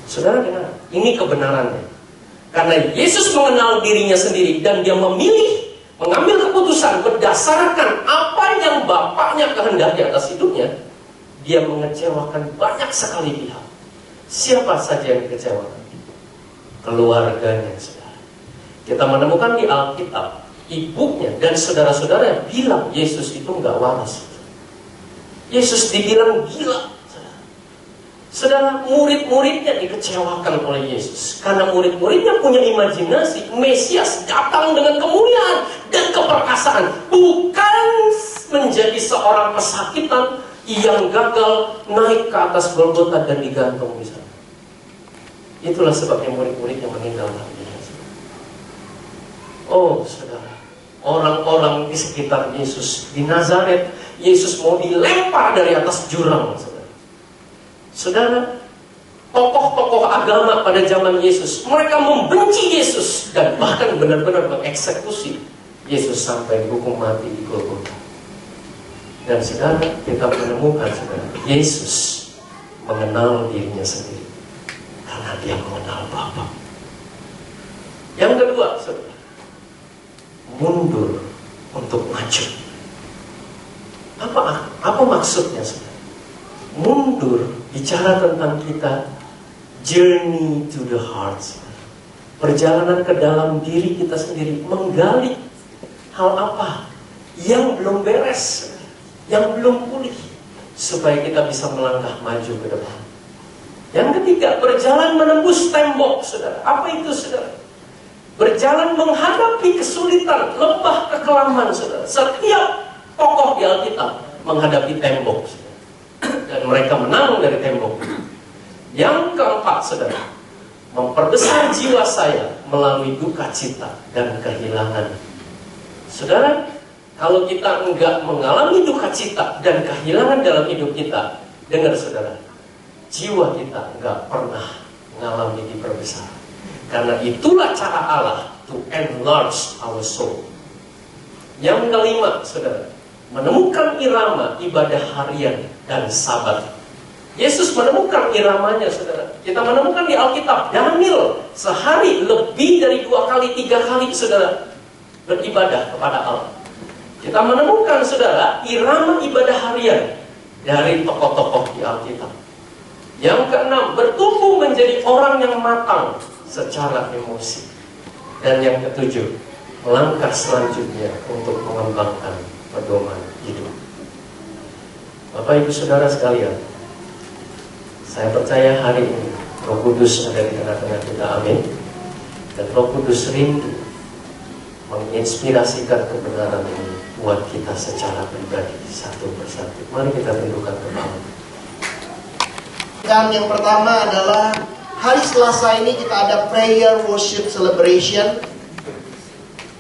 Speaker 1: Saudara dengar, ini kebenarannya. Karena Yesus mengenal dirinya sendiri, dan dia memilih mengambil keputusan berdasarkan apa yang Bapaknya kehendaki atas hidupnya, dia mengecewakan banyak sekali pihak. Siapa saja yang dikecewakan? Keluarganya, saudara. Kita menemukan di Alkitab, ibunya dan saudara-saudara bilang Yesus itu nggak waras. Yesus dibilang gila. Saudara, murid-muridnya dikecewakan oleh Yesus karena murid-muridnya punya imajinasi Mesias datang dengan kemuliaan dan keperkasaan, bukan menjadi seorang pesakitan yang gagal naik ke atas Golgota dan digantung di sana. Itulah sebabnya murid-murid yang meninggalkan dia. Oh saudara, orang-orang di sekitar Yesus di Nazaret, Yesus mau dilempar dari atas jurang, saudara. Saudara, tokoh-tokoh agama pada zaman Yesus, mereka membenci Yesus dan bahkan benar-benar mengeksekusi Yesus sampai dihukum mati di Golgota. Dan saudara, kita menemukan saudara, Yesus mengenal dirinya sendiri karena dia mengenal Bapa. Yang kedua, saudara, mundur untuk maju. Apa maksudnya, saudara? Mundur bicara tentang kita journey to the heart, saudara. Perjalanan ke dalam diri kita sendiri, menggali hal apa yang belum beres, yang belum pulih, supaya kita bisa melangkah maju ke depan. Yang ketiga, berjalan menembus tembok, saudara. Apa itu, saudara? Berjalan menghadapi kesulitan, lembah kekelaman, saudara. Setiap tokoh di Alkitab menghadapi tembok, saudara. Dan mereka menang dari tembok. Yang keempat, saudara, memperbesar jiwa saya melalui duka cita dan kehilangan. Saudara, kalau kita enggak mengalami duka cita dan kehilangan dalam hidup kita, dengar saudara, jiwa kita enggak pernah mengalami diperbesar. Karena itulah cara Allah to enlarge our soul. Yang kelima, saudara, menemukan irama ibadah harian dan sabat. Yesus menemukan iramanya, saudara. Kita menemukan di Alkitab, Daniel sehari lebih dari 2 kali, 3 kali, saudara, beribadah kepada Allah. Kita menemukan, saudara, irama ibadah harian dari tokoh-tokoh di Alkitab. Yang keenam, bertumbuh menjadi orang yang matang secara emosi. Dan yang ketujuh, langkah selanjutnya untuk mengembangkan pedoman hidup. Bapak Ibu Saudara sekalian, saya percaya hari ini Roh Kudus ada di tengah-tengah kita, amin. Dan Roh Kudus rindu menginspirasikan kebenaran ini buat kita secara pribadi, satu persatu. Mari kita tundukkan kepala.
Speaker 2: Dan yang pertama adalah hari Selasa ini kita ada prayer worship celebration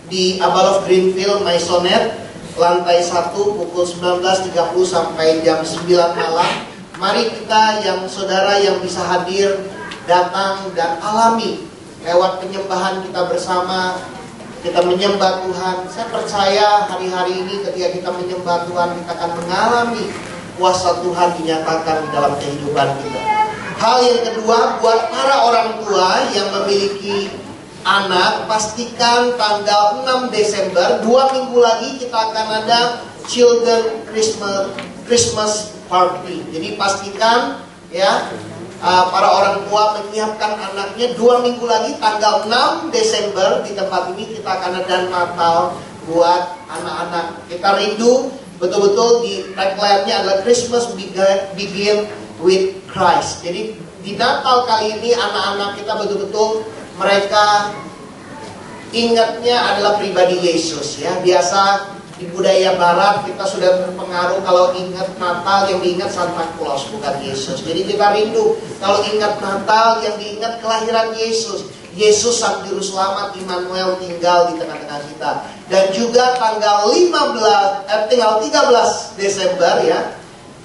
Speaker 2: di Abalof Greenfield Maisonette, lantai 1 pukul 19.30 sampai jam 9 malam. Mari kita yang saudara yang bisa hadir, datang dan alami lewat penyembahan kita bersama. Kita menyembah Tuhan. Saya percaya hari-hari ini ketika kita menyembah Tuhan, kita akan mengalami kuasa Tuhan dinyatakan di dalam kehidupan kita. Hal yang kedua, buat para orang tua yang memiliki anak, pastikan tanggal 6 Desember, 2 minggu lagi kita akan ada Children Christmas Party. Jadi pastikan ya, para orang tua menyiapkan anaknya. 2 minggu lagi tanggal 6 Desember di tempat ini kita akan ada Natal buat anak-anak. Kita rindu betul-betul, di tagline-nya adalah Christmas begin with Christ. Jadi di Natal kali ini anak-anak kita betul-betul mereka ingatnya adalah pribadi Yesus ya. Biasa di budaya barat kita sudah terpengaruh kalau ingat Natal yang diingat Santa Claus, bukan Yesus. Jadi kita rindu kalau ingat Natal yang diingat kelahiran Yesus. Yesus Sang Juru Selamat Immanuel tinggal di tengah-tengah kita. Dan juga tanggal 13 Desember ya,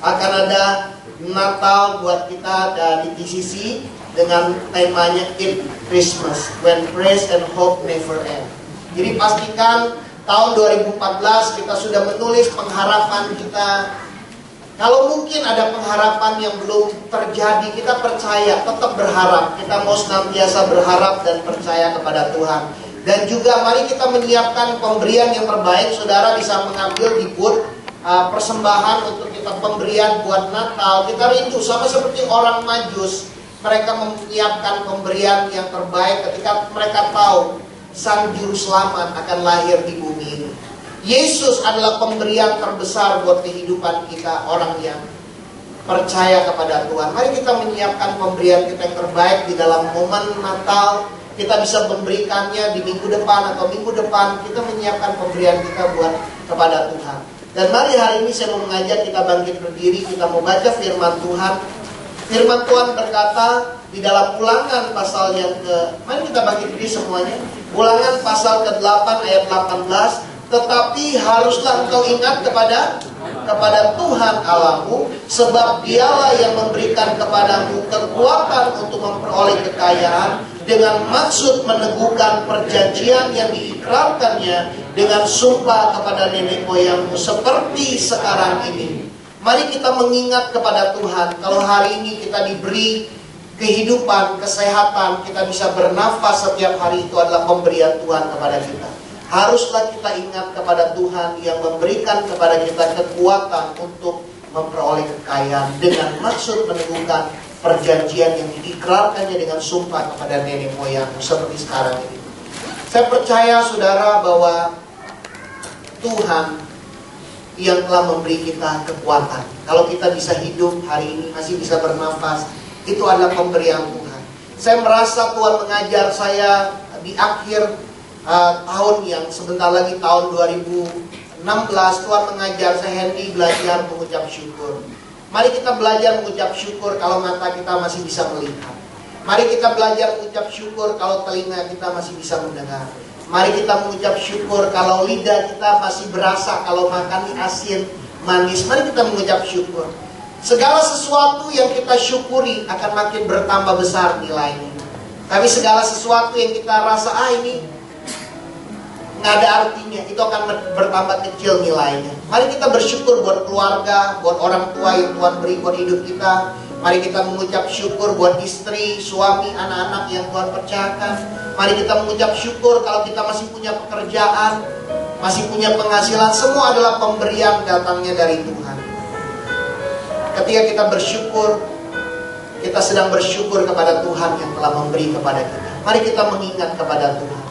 Speaker 2: akan ada Natal buat kita dari TCC dengan temanya It Christmas, When Praise and Hope Never End. Jadi pastikan tahun 2014 kita sudah menulis pengharapan kita. Kalau mungkin ada pengharapan yang belum terjadi, kita percaya, tetap berharap. Kita mau senantiasa berharap dan percaya kepada Tuhan. Dan juga mari kita menyiapkan pemberian yang terbaik. Saudara bisa mengambil di booth persembahan untuk kita pemberian buat Natal. Kita rindu sama seperti orang Majus. Mereka menyiapkan pemberian yang terbaik ketika mereka tahu Sang Juru Selamat akan lahir di bumi ini. Yesus adalah pemberian terbesar buat kehidupan kita, orang yang percaya kepada Tuhan. Mari kita menyiapkan pemberian kita yang terbaik di dalam momen Natal. Kita bisa memberikannya di minggu depan atau minggu depan. Kita menyiapkan pemberian kita buat kepada Tuhan. Dan mari hari ini saya mau mengajak kita bangkit berdiri. Kita mau baca firman Tuhan. Firman Tuhan berkata di dalam Ulangan pasal yang mari kita bangkit berdiri semuanya. Ulangan pasal ke-8 ayat 18. Tetapi haruslah engkau ingat kepada Tuhan Allahmu Sebab dialah yang memberikan kepadamu kekuatan untuk memperoleh kekayaan dengan maksud meneguhkan perjanjian yang diikrarkannya dengan sumpah kepada nenek moyangmu seperti sekarang ini. Mari kita mengingat kepada Tuhan. Kalau hari ini kita diberi kehidupan, kesehatan, kita bisa bernafas setiap hari, itu adalah pemberian Tuhan kepada kita. Haruslah kita ingat kepada Tuhan yang memberikan kepada kita kekuatan untuk memperoleh kekayaan dengan maksud meneguhkan perjanjian yang diikrarkannya dengan sumpah kepada nenek moyangmu seperti sekarang ini. Saya percaya saudara bahwa Tuhan yang telah memberi kita kekuatan. Kalau kita bisa hidup hari ini, masih bisa bernafas, itu adalah pemberian Tuhan. Saya merasa Tuhan mengajar saya di akhir tahun yang sebentar lagi, tahun 2016, Tuhan mengajar saya, Hendy, belajar mengucap syukur. Mari kita belajar mengucap syukur kalau mata kita masih bisa melihat. Mari kita belajar mengucap syukur kalau telinga kita masih bisa mendengar. Mari kita mengucap syukur kalau lidah kita masih berasa, kalau makan asin, manis. Mari kita mengucap syukur. Segala sesuatu yang kita syukuri akan makin bertambah besar nilainya. Tapi segala sesuatu yang kita rasa, ini nggak ada artinya, itu akan bertambah kecil nilainya. Mari kita bersyukur buat keluarga, buat orang tua yang Tuhan beri buat hidup kita. Mari kita mengucap syukur buat istri, suami, anak-anak yang Tuhan percayakan. Mari kita mengucap syukur kalau kita masih punya pekerjaan, masih punya penghasilan. Semua adalah pemberian datangnya dari Tuhan. Ketika kita bersyukur, kita sedang bersyukur kepada Tuhan yang telah memberi kepada kita. Mari kita mengingat kepada Tuhan.